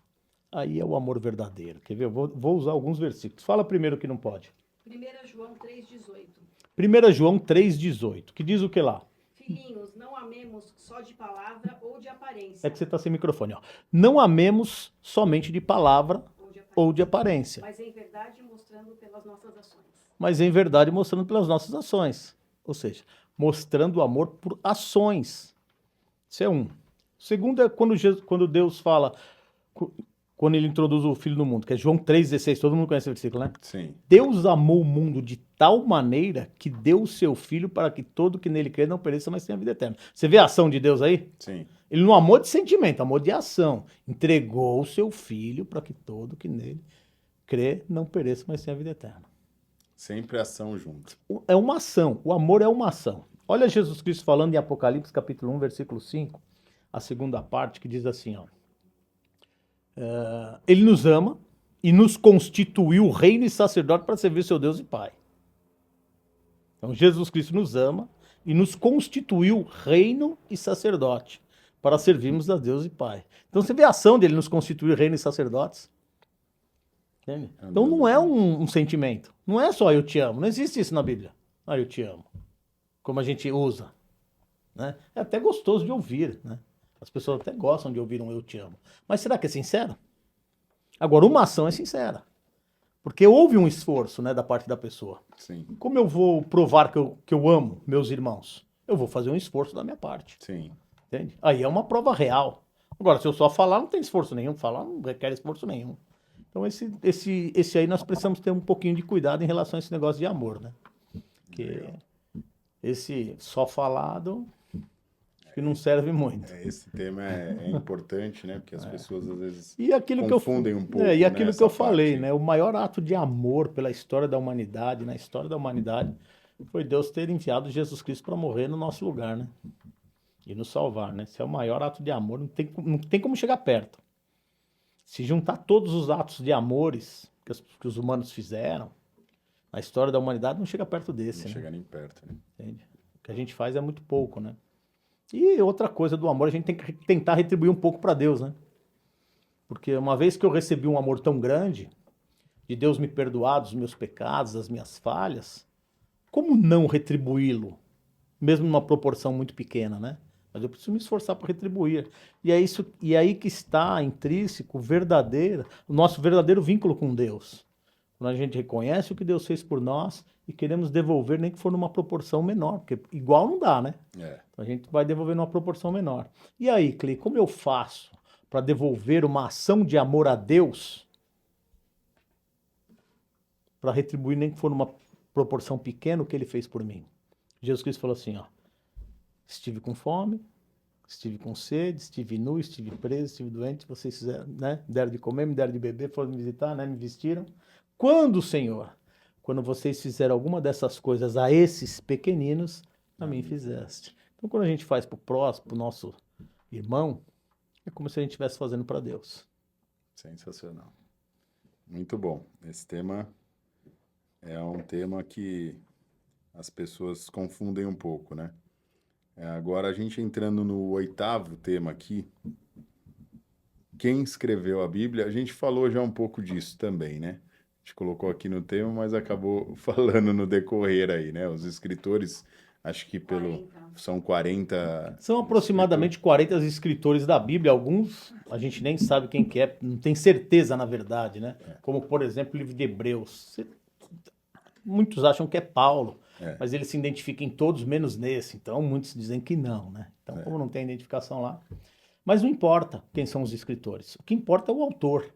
aí é o amor verdadeiro. Quer ver? Eu vou usar alguns versículos. Fala primeiro que não pode. 1 João 3,18. 1 João 3,18, que diz o que lá? Filhinhos, não amemos só de palavra ou de aparência. É que você está sem microfone, ó. Não amemos somente de palavra ou de aparência. Mas em verdade mostrando pelas nossas ações. Mas em verdade mostrando pelas nossas ações. Ou seja, mostrando o amor por ações. Isso é um. O segundo é quando Deus fala, quando ele introduz o Filho no mundo, que é João 3,16, todo mundo conhece esse versículo, né? Sim. Deus amou o mundo de tal maneira que deu o seu Filho para que todo que nele crê não pereça, mas tenha vida eterna. Você vê a ação de Deus aí? Sim. Ele não amou de sentimento, amou de ação. Entregou o seu Filho para que todo que nele crê não pereça, mas tenha vida eterna. Sempre ação junto. É uma ação, o amor é uma ação. Olha Jesus Cristo falando em Apocalipse capítulo 1, versículo 5, a segunda parte, que diz assim, ó. Ele nos ama e nos constituiu reino e sacerdote para servir seu Deus e Pai. Então Jesus Cristo nos ama e nos constituiu reino e sacerdote para servirmos a Deus e Pai. Então você vê a ação dele nos constituir reino e sacerdotes. Entende? Então não é um sentimento. Não é só eu te amo. Não existe isso na Bíblia. Eu te amo. Como a gente usa. Né? É até gostoso de ouvir, né? As pessoas até gostam de ouvir um eu te amo. Mas será que é sincero? Agora, uma ação é sincera. Porque houve um esforço, né, da parte da pessoa. Sim. Como eu vou provar que eu amo meus irmãos? Eu vou fazer um esforço da minha parte. Sim. Entende? Aí é uma prova real. Agora, se eu só falar, não tem esforço nenhum. Falar não requer esforço nenhum. Então, esse aí nós precisamos ter um pouquinho de cuidado em relação a esse negócio de amor, né? Porque esse só falado... que não serve muito. Esse tema é importante, né? Porque as pessoas às vezes confundem um pouco. E aquilo que eu falei, parte. né? O maior ato de amor pela história da humanidade, na história da humanidade, foi Deus ter enviado Jesus Cristo para morrer no nosso lugar, né? E nos salvar, né? Esse é o maior ato de amor, não tem como chegar perto. Se juntar todos os atos de amores que os humanos fizeram, na história da humanidade, não chega perto desse, Não né? chega nem perto, né? Entende? O que a gente faz é muito pouco, né? E outra coisa do amor, a gente tem que tentar retribuir um pouco para Deus, né? Porque uma vez que eu recebi um amor tão grande, de Deus me perdoar dos meus pecados, das minhas falhas, como não retribuí-lo mesmo numa proporção muito pequena, né? Mas eu preciso me esforçar para retribuir. E é aí que está intrínseco, o nosso verdadeiro vínculo com Deus. Quando a gente reconhece o que Deus fez por nós e queremos devolver, nem que for numa proporção menor, porque igual não dá, né? É. Então a gente vai devolver numa proporção menor. E aí, Clay, como eu faço para devolver uma ação de amor a Deus, para retribuir nem que for numa proporção pequena o que ele fez por mim? Jesus Cristo falou assim, ó, estive com fome, estive com sede, estive nu, estive preso, estive doente, vocês fizeram, né? Deram de comer, me deram de beber, foram me visitar, né? Me vestiram. Quando, Senhor? Quando vocês fizeram alguma dessas coisas a esses pequeninos, a mim fizeste. Então, quando a gente faz para o próximo, para o nosso irmão, é como se a gente estivesse fazendo para Deus. Sensacional. Muito bom. Esse tema é um tema que as pessoas confundem um pouco, né? Agora, a gente entrando no 8º tema aqui, quem escreveu a Bíblia, a gente falou já um pouco disso também, né? A gente colocou aqui no tema, mas acabou falando no decorrer aí, né? Os escritores, acho que são 40... São aproximadamente 40 escritores da Bíblia, alguns a gente nem sabe quem que é, não tem certeza na verdade, né? Como, por exemplo, o livro de Hebreus. Muitos acham que é Paulo, mas ele se identifica em todos, menos nesse. Então, muitos dizem que não, né? Então, como não tem identificação lá. Mas não importa quem são os escritores. O que importa é o autor,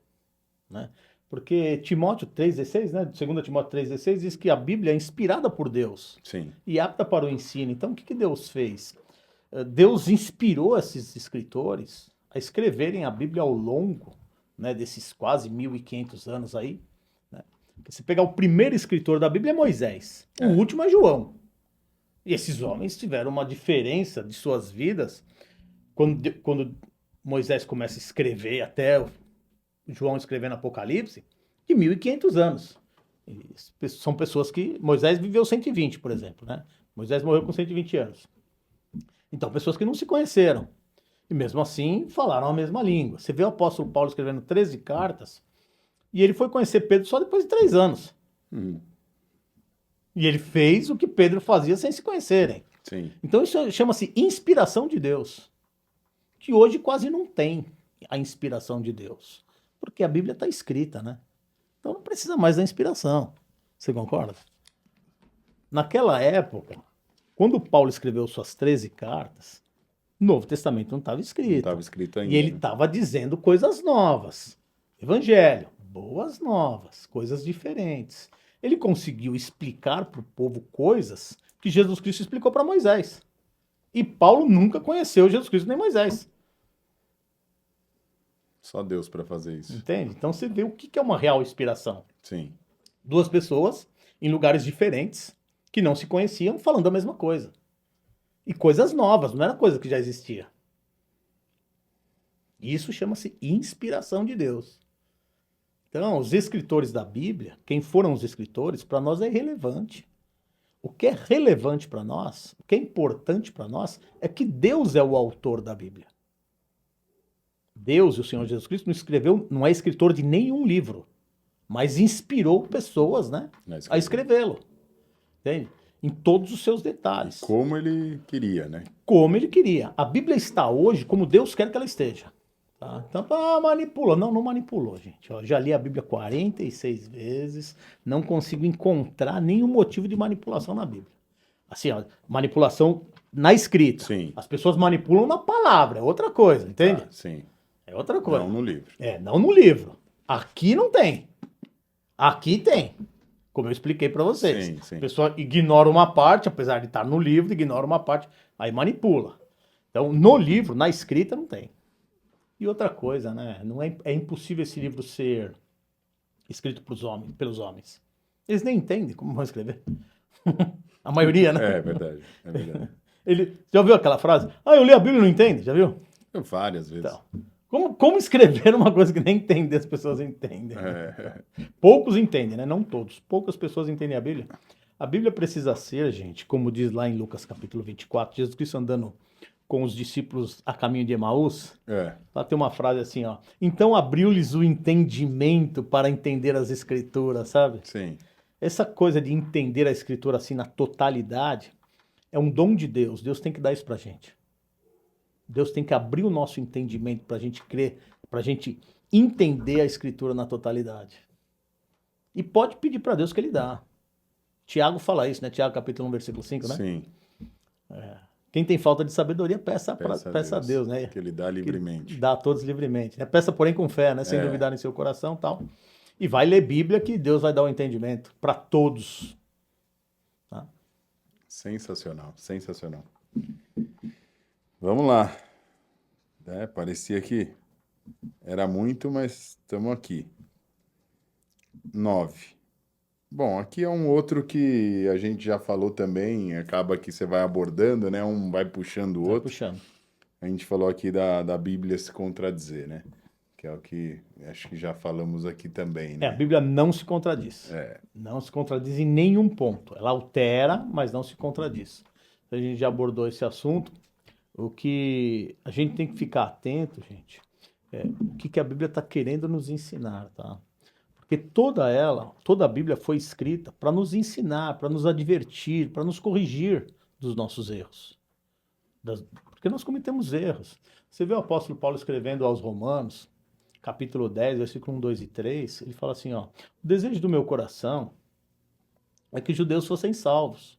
né? Porque Timóteo 3,16, né? 2 Timóteo 3,16 diz que a Bíblia é inspirada por Deus. Sim. E apta para o ensino. Então, o que Deus fez? Deus inspirou esses escritores a escreverem a Bíblia ao longo, né, desses quase 1.500 anos aí. Se pegar o primeiro escritor da Bíblia é Moisés, o último é João. E esses homens tiveram uma diferença de suas vidas quando Moisés começa a escrever até João escrevendo Apocalipse, de 1.500 anos. E são pessoas que... Moisés viveu 120, por exemplo, né? Moisés morreu com 120 anos. Então, pessoas que não se conheceram. E mesmo assim, falaram a mesma língua. Você vê o apóstolo Paulo escrevendo 13 cartas, e ele foi conhecer Pedro só depois de 3 anos. E ele fez o que Pedro fazia sem se conhecerem. Sim. Então isso chama-se inspiração de Deus. Que hoje quase não tem a inspiração de Deus. Porque a Bíblia está escrita, né? Então não precisa mais da inspiração. Você concorda? Naquela época, quando Paulo escreveu suas 13 cartas, o Novo Testamento não estava escrito. Não estava escrito ainda. E ele estava dizendo coisas novas. Evangelho. Boas novas, coisas diferentes. Ele conseguiu explicar para o povo coisas que Jesus Cristo explicou para Moisés. E Paulo nunca conheceu Jesus Cristo nem Moisés. Só Deus para fazer isso. Entende? Então você vê o que é uma real inspiração. Sim. 2 pessoas em lugares diferentes que não se conheciam falando a mesma coisa. E coisas novas, não era coisa que já existia. Isso chama-se inspiração de Deus. Então, os escritores da Bíblia, quem foram os escritores, para nós é irrelevante. O que é relevante para nós, o que é importante para nós, é que Deus é o autor da Bíblia. Deus e o Senhor Jesus Cristo não é escritor de nenhum livro, mas inspirou pessoas, né, a escrevê-lo. Entende? Em todos os seus detalhes. Como ele queria, né? Como ele queria. A Bíblia está hoje como Deus quer que ela esteja. Tá? Então, manipula. Não manipulou, gente. Ó, já li a Bíblia 46 vezes, não consigo encontrar nenhum motivo de manipulação na Bíblia. Assim, ó, manipulação na escrita. Sim. As pessoas manipulam na palavra, é outra coisa, entende? Sim. É outra coisa. Não no livro. Não no livro. Aqui não tem. Aqui tem. Como eu expliquei para vocês. Sim, sim. A pessoa ignora uma parte, apesar de estar no livro, ignora uma parte, aí manipula. Então, no livro, na escrita, não tem. E outra coisa, né? É impossível esse livro ser escrito pelos homens. Eles nem entendem como vão escrever. A maioria, né? É verdade. Já ouviu aquela frase? Eu li a Bíblia e não entende, já viu? Várias vezes. Então, como escrever uma coisa que nem entender, as pessoas entendem? Poucos entendem, né? Não todos. Poucas pessoas entendem a Bíblia. A Bíblia precisa ser, gente, como diz lá em Lucas capítulo 24, Jesus Cristo andando com os discípulos a caminho de Emaús. Lá tem uma frase assim, ó. Então abriu-lhes o entendimento para entender as escrituras, sabe? Sim. Essa coisa de entender a escritura assim na totalidade é um dom de Deus. Deus tem que dar isso pra gente. Deus tem que abrir o nosso entendimento pra gente crer, pra gente entender a Escritura na totalidade. E pode pedir pra Deus que Ele dá. Tiago fala isso, né? Tiago capítulo 1, versículo 5, né? Sim, Quem tem falta de sabedoria, peça a Deus, Deus, né? que ele dá livremente. Dá a todos livremente. Né? Peça, porém, com fé, né? Sem É. duvidar em seu coração e tal. E vai ler Bíblia que Deus vai dar o entendimento para todos. Tá? Sensacional, sensacional. Vamos lá. Parecia que era muito, mas estamos aqui. 9. Bom, aqui é um outro que a gente já falou também, acaba que você vai abordando, né? Um vai puxando o Vai outro. puxando. A gente falou aqui da Bíblia se contradizer, né? Que é o que acho que já falamos aqui também, A né? Bíblia não se contradiz. Não se contradiz em nenhum ponto. Ela altera, mas não se contradiz. A gente já abordou esse assunto. O que a gente tem que ficar atento, gente, é o que a Bíblia está querendo nos ensinar, tá? Porque toda a Bíblia foi escrita para nos ensinar, para nos advertir, para nos corrigir dos nossos erros. Porque nós cometemos erros. Você vê o apóstolo Paulo escrevendo aos Romanos, capítulo 10, versículo 1, 2 e 3, ele fala assim, ó, o desejo do meu coração é que os judeus fossem salvos.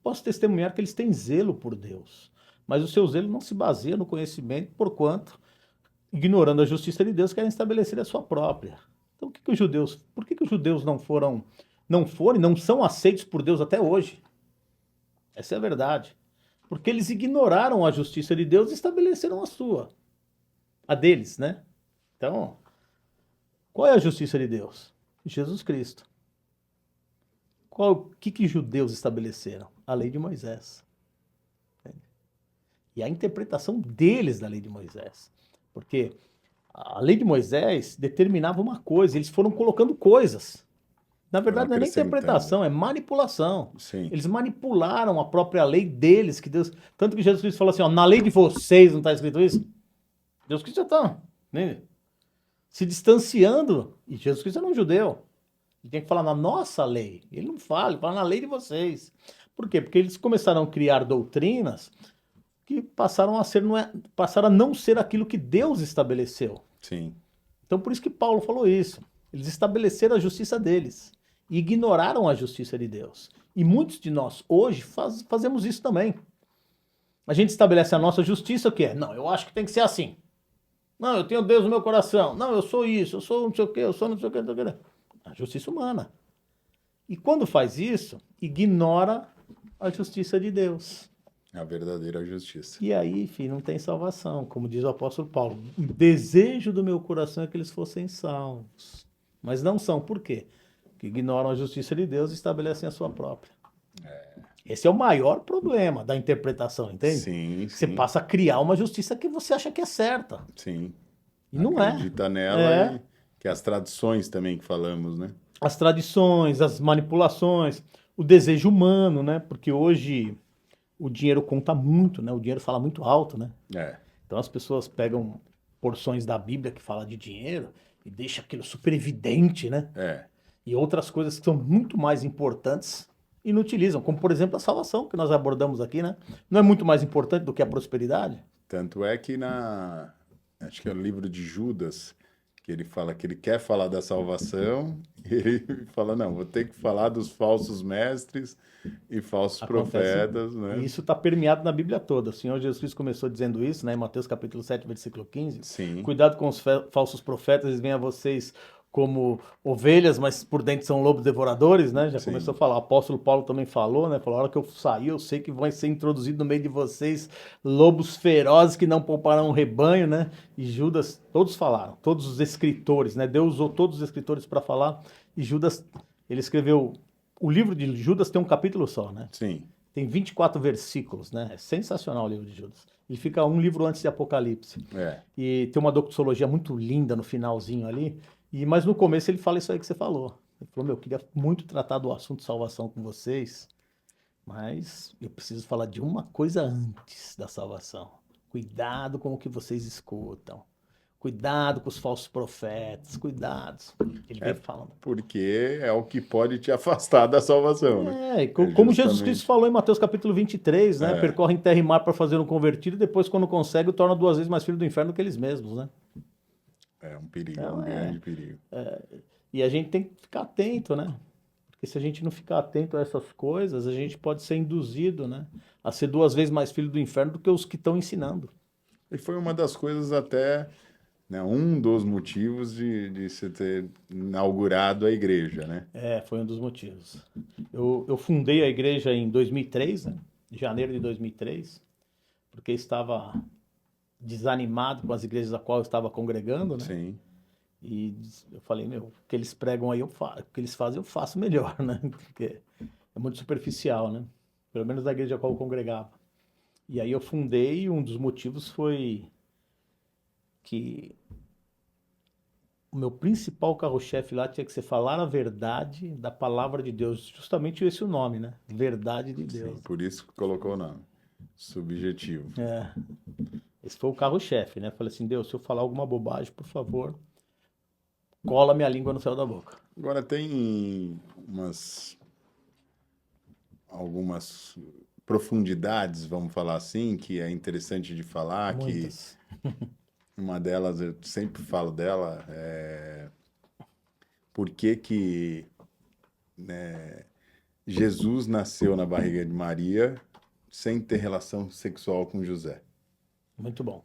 Posso testemunhar que eles têm zelo por Deus, mas o seu zelo não se baseia no conhecimento, porquanto, ignorando a justiça de Deus, querem estabelecer a sua própria. Então, por que os judeus não foram e não são aceitos por Deus até hoje? Essa é a verdade. Porque eles ignoraram a justiça de Deus e estabeleceram a sua. A deles, né? Então, qual é a justiça de Deus? Jesus Cristo. O que judeus estabeleceram? A lei de Moisés. E a interpretação deles da lei de Moisés. Porque a lei de Moisés determinava uma coisa, eles foram colocando coisas. Na verdade, não é nem interpretação, é manipulação. Sim. Eles manipularam a própria lei deles, que Deus. Tanto que Jesus Cristo falou assim: ó, na lei de vocês não está escrito isso? Deus Cristo já está se distanciando. E Jesus Cristo era um judeu. Ele tem que falar na nossa lei. Ele não fala, ele fala na lei de vocês. Por quê? Porque eles começaram a criar doutrinas que passaram a não ser aquilo que Deus estabeleceu. Sim. Então, por isso que Paulo falou isso. Eles estabeleceram a justiça deles e ignoraram a justiça de Deus. E muitos de nós hoje fazemos isso também. A gente estabelece a nossa justiça, o que é? Não, eu acho que tem que ser assim. Não, eu tenho Deus no meu coração. Não, eu sou isso, eu sou não sei o quê, eu sou não sei o quê, não sei o quê. A justiça humana. E quando faz isso, ignora a justiça de Deus. A verdadeira justiça. E aí, filho, não tem salvação. Como diz o apóstolo Paulo, o desejo do meu coração é que eles fossem salvos. Mas não são. Por quê? Porque ignoram a justiça de Deus e estabelecem a sua própria. Esse é o maior problema da interpretação, entende? Sim, Você sim. passa a criar uma justiça que você acha que é certa. Sim. E não Acredita nela e que as tradições também que falamos, né? As tradições, as manipulações, o desejo humano, né? Porque hoje o dinheiro conta muito, né? O dinheiro fala muito alto, né? Então as pessoas pegam porções da Bíblia que fala de dinheiro e deixa aquilo super evidente, né? E outras coisas que são muito mais importantes inutilizam, como por exemplo a salvação que nós abordamos aqui, né? Não é muito mais importante do que a prosperidade? Tanto é que acho que é o livro de Judas, que ele fala que ele quer falar da salvação, e ele fala, não, vou ter que falar dos falsos mestres e falsos profetas, né? E isso está permeado na Bíblia toda. O Senhor Jesus Cristo começou dizendo isso, né, em Mateus capítulo 7, versículo 15. Sim. Cuidado com os falsos profetas, eles vêm a vocês como ovelhas, mas por dentro são lobos devoradores, né? Já começou a falar. O apóstolo Paulo também falou, né? Falou, a hora que eu sair, eu sei que vão ser introduzidos no meio de vocês lobos ferozes que não pouparão o rebanho, né? E Judas, todos falaram, todos os escritores, né? Deus usou todos os escritores para falar. E Judas, ele escreveu... O livro de Judas tem um capítulo só, né? Sim. Tem 24 versículos, né? É sensacional o livro de Judas. Ele fica um livro antes de Apocalipse. E tem uma doxologia muito linda no finalzinho ali. Mas no começo ele fala isso aí que você falou. Ele falou, eu queria muito tratar do assunto de salvação com vocês, mas eu preciso falar de uma coisa antes da salvação. Cuidado com o que vocês escutam. Cuidado com os falsos profetas, cuidado. Ele vem falando. Porque é o que pode te afastar da salvação, né? Como Jesus justamente. Cristo falou em Mateus capítulo 23, né? É. Percorrem terra e mar para fazer um convertido, e depois, quando consegue, o torna 2 vezes mais filho do inferno do que eles mesmos, né? É um perigo, Então, um grande perigo. E a gente tem que ficar atento, né? Porque se a gente não ficar atento a essas coisas, a gente pode ser induzido, né? A ser 2 vezes mais filho do inferno do que os que estão ensinando. E foi uma das coisas até, né, um dos motivos de você ter inaugurado a igreja, né? Foi um dos motivos. Eu fundei a igreja em 2003, né? Em janeiro de 2003, porque estava desanimado com as igrejas a qual eu estava congregando, né? Sim. E eu falei, o que eles pregam aí, o que eles fazem, eu faço melhor, né? Porque é muito superficial, né? Pelo menos na igreja a qual eu congregava. E aí eu fundei, e um dos motivos foi que o meu principal carro-chefe lá tinha que ser falar a verdade da palavra de Deus. Justamente esse é o nome, né? Verdade de Deus. Sim, por isso que colocou o nome. Subjetivo. Esse foi o carro-chefe, né? Falei assim, Deus, se eu falar alguma bobagem, por favor, cola minha língua no céu da boca. Agora tem algumas profundidades, vamos falar assim, que é interessante de falar, Muitas. que uma delas, eu sempre falo dela, por que né, Jesus nasceu na barriga de Maria sem ter relação sexual com José. Muito bom.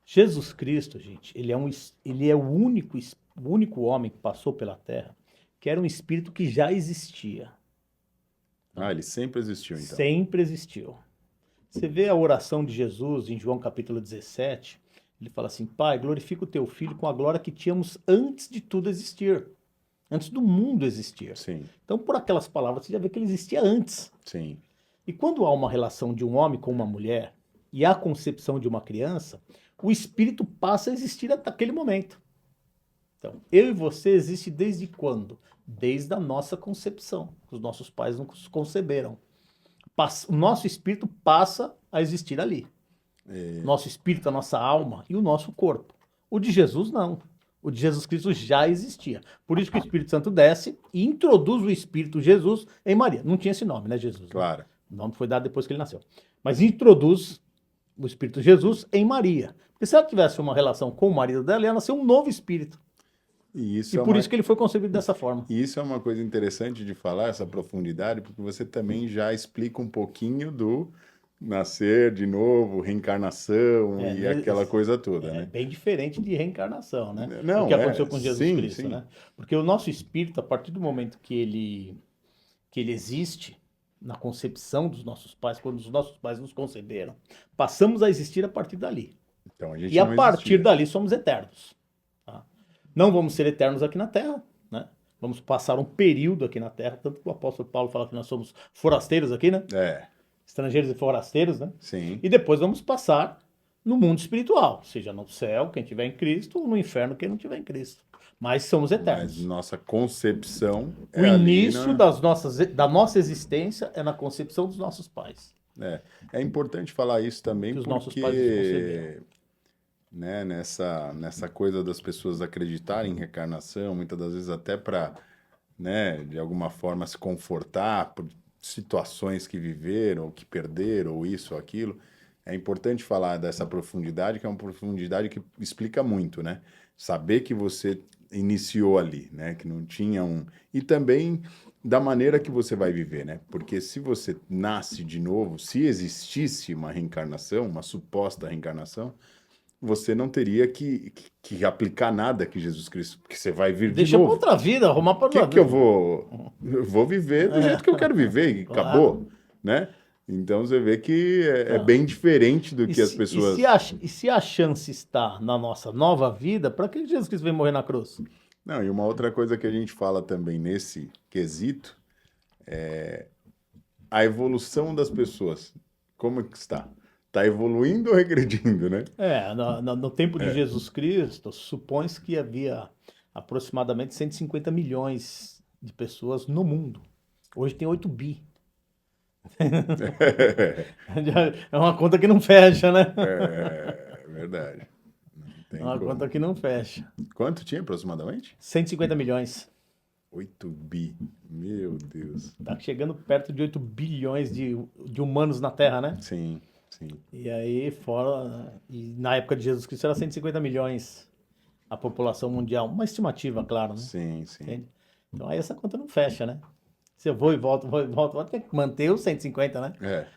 Jesus Cristo, gente, ele é o único homem que passou pela Terra que era um espírito que já existia. Ele sempre existiu, então. Sempre existiu. Você vê a oração de Jesus em João capítulo 17, ele fala assim, Pai, glorifica o teu Filho com a glória que tínhamos antes de tudo existir. Antes do mundo existir. Sim. Então, por aquelas palavras, você já vê que ele existia antes. Sim. E quando há uma relação de um homem com uma mulher e a concepção de uma criança, o espírito passa a existir até aquele momento. Então, eu e você existe desde quando? Desde a nossa concepção. Os nossos pais nos conceberam. O nosso espírito passa a existir ali. Nosso espírito, a nossa alma e o nosso corpo. O de Jesus, não. O de Jesus Cristo já existia. Por isso que o Espírito Santo desce e introduz o Espírito Jesus em Maria. Não tinha esse nome, né, Jesus? Claro. Né? O nome foi dado depois que ele nasceu. Mas introduz o Espírito Jesus em Maria. Porque se ela tivesse uma relação com o marido dela, ia nascer um novo espírito. E por isso que ele foi concebido dessa forma. E isso é uma coisa interessante de falar, essa profundidade, porque você também já explica um pouquinho do nascer de novo, reencarnação e aquela coisa toda, né? É bem diferente de reencarnação, né? Não, o que aconteceu com Jesus sim, Cristo, sim. né? Porque o nosso espírito, a partir do momento que ele existe, na concepção dos nossos pais, quando os nossos pais nos conceberam, passamos a existir a partir dali. Então, a gente e a não partir existia. dali somos eternos. Tá? Não vamos ser eternos aqui na Terra, né? Vamos passar um período aqui na Terra, tanto que o apóstolo Paulo fala que nós somos forasteiros aqui, né? Estrangeiros e forasteiros, né? Sim. E depois vamos passar no mundo espiritual, seja no céu, quem tiver em Cristo, ou no inferno, quem não tiver em Cristo. Mas somos eternos. Mas nossa concepção o início da nossa existência é na concepção dos nossos pais. É importante falar isso também, Que os porque nossos pais nos conceberam. Né, nessa coisa das pessoas acreditarem em reencarnação, muitas das vezes até para, né, de alguma forma se confortar por situações que viveram, ou que perderam, ou isso ou aquilo, é importante falar dessa profundidade, que é uma profundidade que explica muito, né? Saber que você iniciou ali, né? Que não tinha E também da maneira que você vai viver, né? Porque se você nasce de novo, se existisse uma reencarnação, uma suposta reencarnação, você não teria que aplicar nada que Jesus Cristo, porque você vai vir Deixa de novo. Deixa pra outra vida, arrumar pra outra vida. O que eu vou... Eu vou viver do jeito que eu quero viver e acabou, né? Então você vê que é bem diferente do que as pessoas... E se a chance está na nossa nova vida, para que Jesus Cristo veio morrer na cruz? Não, e uma outra coisa que a gente fala também nesse quesito é a evolução das pessoas. Como é que está? Está evoluindo ou regredindo, né? No tempo de Jesus Cristo, supõe-se que havia aproximadamente 150 milhões de pessoas no mundo. Hoje tem 8 bi. É uma conta que não fecha, né? É verdade. Tem É uma como. conta que não fecha. Quanto tinha aproximadamente? 150 milhões. 8 bi. Meu Deus. Tá chegando perto de 8 bilhões de humanos na Terra, né? Sim, sim. E aí, fora. E na época de Jesus Cristo era 150 milhões a população mundial. Uma estimativa, claro, né? Sim, sim. Entende? Então aí essa conta não fecha, né? Se eu vou e volto, tem que manter os 150, né? É,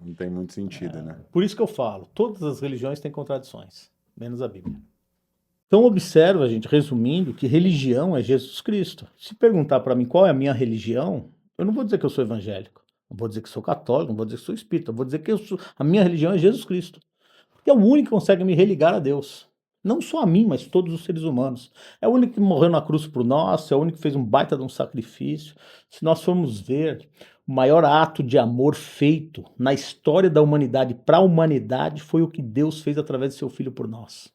não tem muito sentido, né? Por isso que eu falo, todas as religiões têm contradições, menos a Bíblia. Então observa, gente, resumindo, que religião é Jesus Cristo. Se perguntar para mim qual é a minha religião, eu não vou dizer que eu sou evangélico, não vou dizer que sou católico, não vou dizer que sou espírita, eu vou dizer que a minha religião é Jesus Cristo. Porque é o único que consegue me religar a Deus. Não só a mim, mas todos os seres humanos. É o único que morreu na cruz por nós, é o único que fez um baita de um sacrifício. Se nós formos ver, o maior ato de amor feito na história da humanidade para a humanidade foi o que Deus fez através de seu Filho por nós.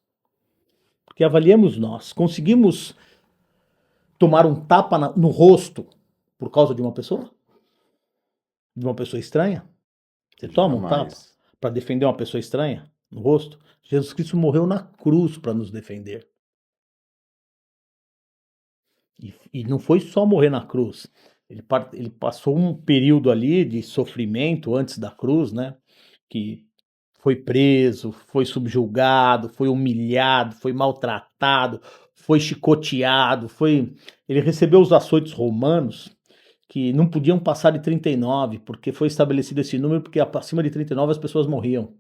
Porque avaliemos nós, conseguimos tomar um tapa no rosto por causa de uma pessoa? De uma pessoa estranha? Você toma um tapa Jamais. para defender uma pessoa estranha no rosto? Jesus Cristo morreu na cruz para nos defender. E não foi só morrer na cruz. Ele passou um período ali de sofrimento antes da cruz, né? Que foi preso, foi subjugado, foi humilhado, foi maltratado, foi chicoteado, ele recebeu os açoites romanos que não podiam passar de 39, porque foi estabelecido esse número, porque acima de 39 as pessoas morriam.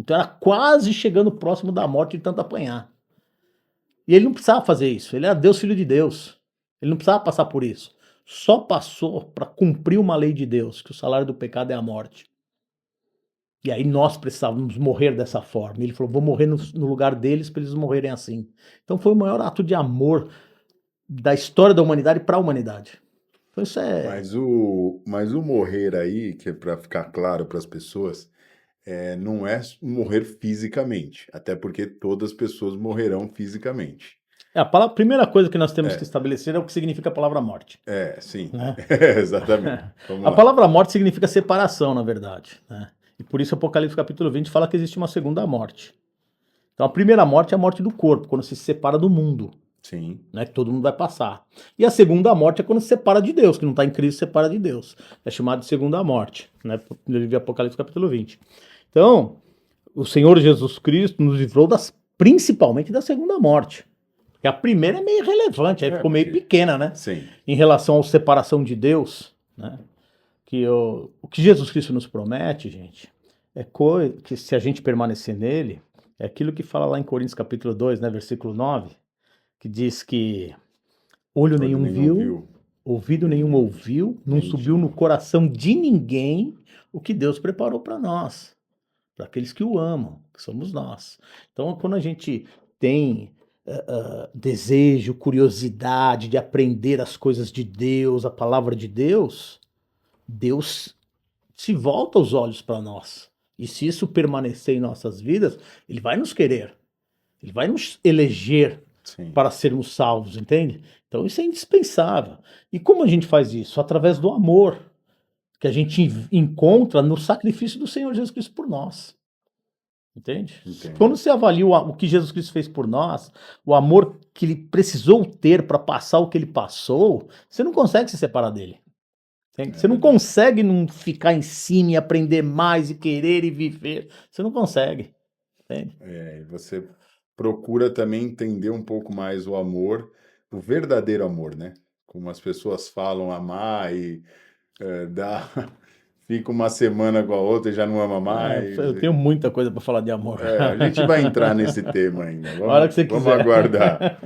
Então era quase chegando próximo da morte de tanto apanhar. E ele não precisava fazer isso, ele era Deus, Filho de Deus. Ele não precisava passar por isso. Só passou para cumprir uma lei de Deus, que o salário do pecado é a morte. E aí nós precisávamos morrer dessa forma. Ele falou, vou morrer no lugar deles para eles morrerem assim. Então foi o maior ato de amor da história da humanidade para a humanidade. Então isso é... Mas o morrer aí, que é para ficar claro para as pessoas, não é morrer fisicamente. Até porque todas as pessoas morrerão fisicamente. A primeira coisa que nós temos que estabelecer é o que significa a palavra morte. Sim. Né? Exatamente. Vamos A lá. palavra morte significa separação, na verdade. Né? E por isso Apocalipse capítulo 20 fala que existe uma segunda morte. Então a primeira morte é a morte do corpo, quando se separa do mundo. Sim. Né, que todo mundo vai passar. E a segunda morte é quando se separa de Deus, que não está em Cristo, se separa de Deus. É chamado de segunda morte, né, de Apocalipse capítulo 20. Então, o Senhor Jesus Cristo nos livrou principalmente da segunda morte. Porque a primeira é meio irrelevante, aí ficou meio pequena, né? Sim. Em relação à separação de Deus, né? O que Jesus Cristo nos promete, gente, é que se a gente permanecer nele, é aquilo que fala lá em Coríntios capítulo 2, né, versículo 9, que diz que olho nenhum viu, ouvido nenhum ouviu, não subiu no coração de ninguém o que Deus preparou para nós, para aqueles que o amam, que somos nós. Então, quando a gente tem desejo, curiosidade de aprender as coisas de Deus, a palavra de Deus, Deus se volta os olhos para nós. E se isso permanecer em nossas vidas, Ele vai nos querer, Ele vai nos eleger. Sim. Para sermos salvos, entende? Então isso é indispensável. E como a gente faz isso? Através do amor que a gente encontra no sacrifício do Senhor Jesus Cristo por nós. Entende? Quando você avalia o que Jesus Cristo fez por nós, o amor que ele precisou ter para passar o que ele passou, você não consegue se separar dele. Você não consegue não ficar em cima e aprender mais e querer e viver. Você não consegue. Entende? Você procura também entender um pouco mais o amor, o verdadeiro amor, né? Como as pessoas falam amar e fica uma semana com a outra e já não ama mais. Eu tenho muita coisa para falar de amor. A gente vai entrar nesse tema ainda. Hora que você quiser. Vamos aguardar.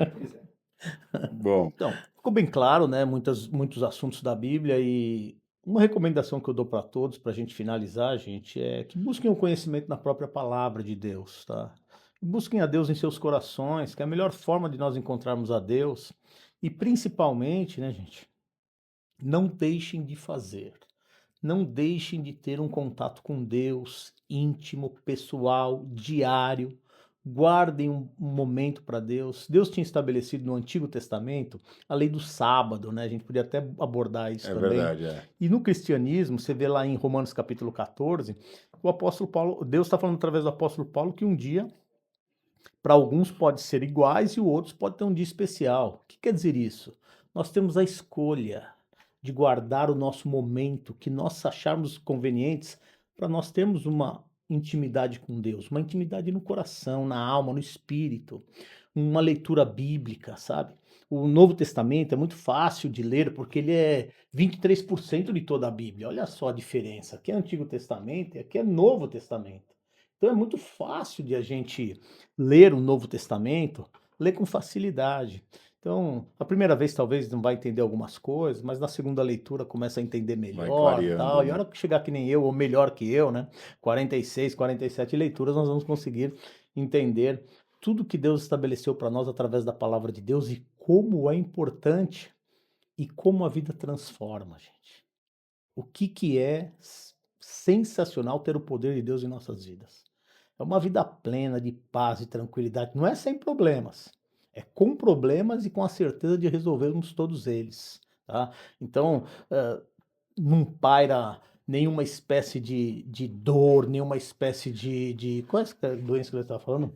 Bom. Então, ficou bem claro, né? Muitos assuntos da Bíblia, e uma recomendação que eu dou para todos, para a gente finalizar, gente, é que busquem o conhecimento na própria palavra de Deus, tá? Busquem a Deus em seus corações, que é a melhor forma de nós encontrarmos a Deus. E principalmente, né, gente, não deixem de fazer. Não deixem de ter um contato com Deus íntimo, pessoal, diário. Guardem um momento para Deus. Deus tinha estabelecido no Antigo Testamento a lei do sábado, né? A gente podia até abordar isso também. É verdade, E no cristianismo, você vê lá em Romanos capítulo 14, o apóstolo Paulo, Deus está falando através do apóstolo Paulo que um dia Para alguns pode ser iguais e o outros pode ter um dia especial. O que quer dizer isso? Nós temos a escolha de guardar o nosso momento que nós acharmos convenientes para nós termos uma intimidade com Deus, uma intimidade no coração, na alma, no espírito, uma leitura bíblica, sabe? O Novo Testamento é muito fácil de ler porque ele é 23% de toda a Bíblia. Olha só a diferença. Aqui é Antigo Testamento e aqui é Novo Testamento. Então é muito fácil de a gente ler o Novo Testamento, ler com facilidade. Então, a primeira vez talvez não vai entender algumas coisas, mas na segunda leitura começa a entender Vai melhor, clareando, tal. E a né? hora que chegar que nem eu, ou melhor que eu, né? 46, 47 leituras, nós vamos conseguir entender tudo que Deus estabeleceu para nós através da palavra de Deus e como é importante e como a vida transforma, gente. O que é sensacional ter o poder de Deus em nossas vidas. É uma vida plena de paz e tranquilidade. Não é sem problemas. É com problemas e com a certeza de resolvermos todos eles. Tá? Então, não paira nenhuma espécie de dor, nenhuma espécie de. Qual é essa doença que ele estava falando?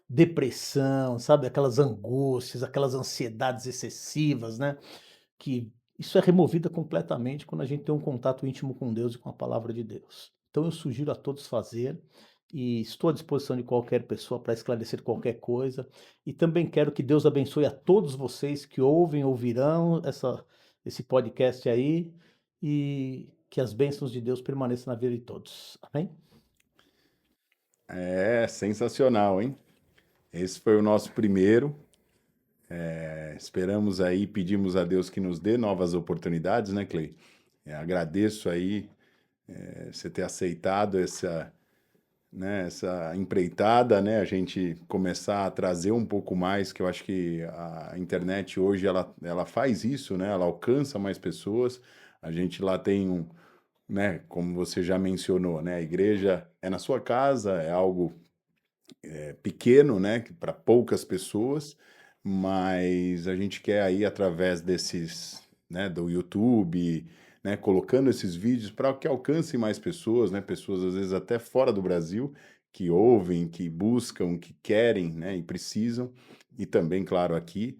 Depressão, sabe? Aquelas angústias, aquelas ansiedades excessivas, né? Que isso é removida completamente quando a gente tem um contato íntimo com Deus e com a palavra de Deus. Então eu sugiro a todos fazer e estou à disposição de qualquer pessoa para esclarecer qualquer coisa. E também quero que Deus abençoe a todos vocês que ouvem, ouvirão esse podcast aí e que as bênçãos de Deus permaneçam na vida de todos. Amém? É sensacional, hein? Esse foi o nosso primeiro. Esperamos aí, pedimos a Deus que nos dê novas oportunidades, né, Clay? Agradeço aí você ter aceitado essa empreitada, né? A gente começar a trazer um pouco mais, que eu acho que a internet hoje ela faz isso, né? Ela alcança mais pessoas. A gente lá tem né? Como você já mencionou, né? A igreja é na sua casa, é algo pequeno, né? Para poucas pessoas, mas a gente quer aí através desses, né? Do YouTube, né? Colocando esses vídeos para que alcance mais pessoas, né? Pessoas às vezes até fora do Brasil que ouvem, que buscam, que querem, né? E precisam, e também, claro, aqui.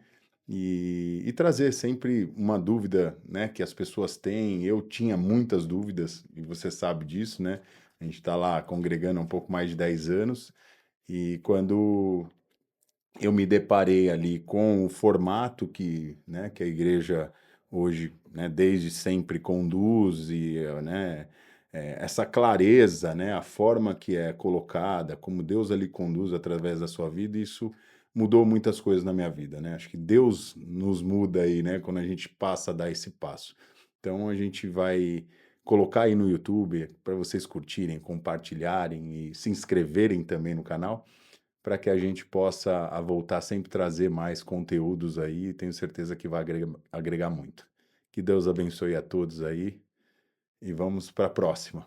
E trazer sempre uma dúvida, né, que as pessoas têm. Eu tinha muitas dúvidas, e você sabe disso, né? A gente está lá congregando há um pouco mais de 10 anos, e quando eu me deparei ali com o formato né, que a igreja hoje, né, desde sempre conduz, e né, essa clareza, né, a forma que é colocada, como Deus ali conduz através da sua vida, isso mudou muitas coisas na minha vida, né? Acho que Deus nos muda aí, né, quando a gente passa a dar esse passo. Então a gente vai colocar aí no YouTube para vocês curtirem, compartilharem e se inscreverem também no canal, para que a gente possa a voltar sempre trazer mais conteúdos aí. Tenho certeza que vai agregar muito. Que Deus abençoe a todos aí e vamos para a próxima.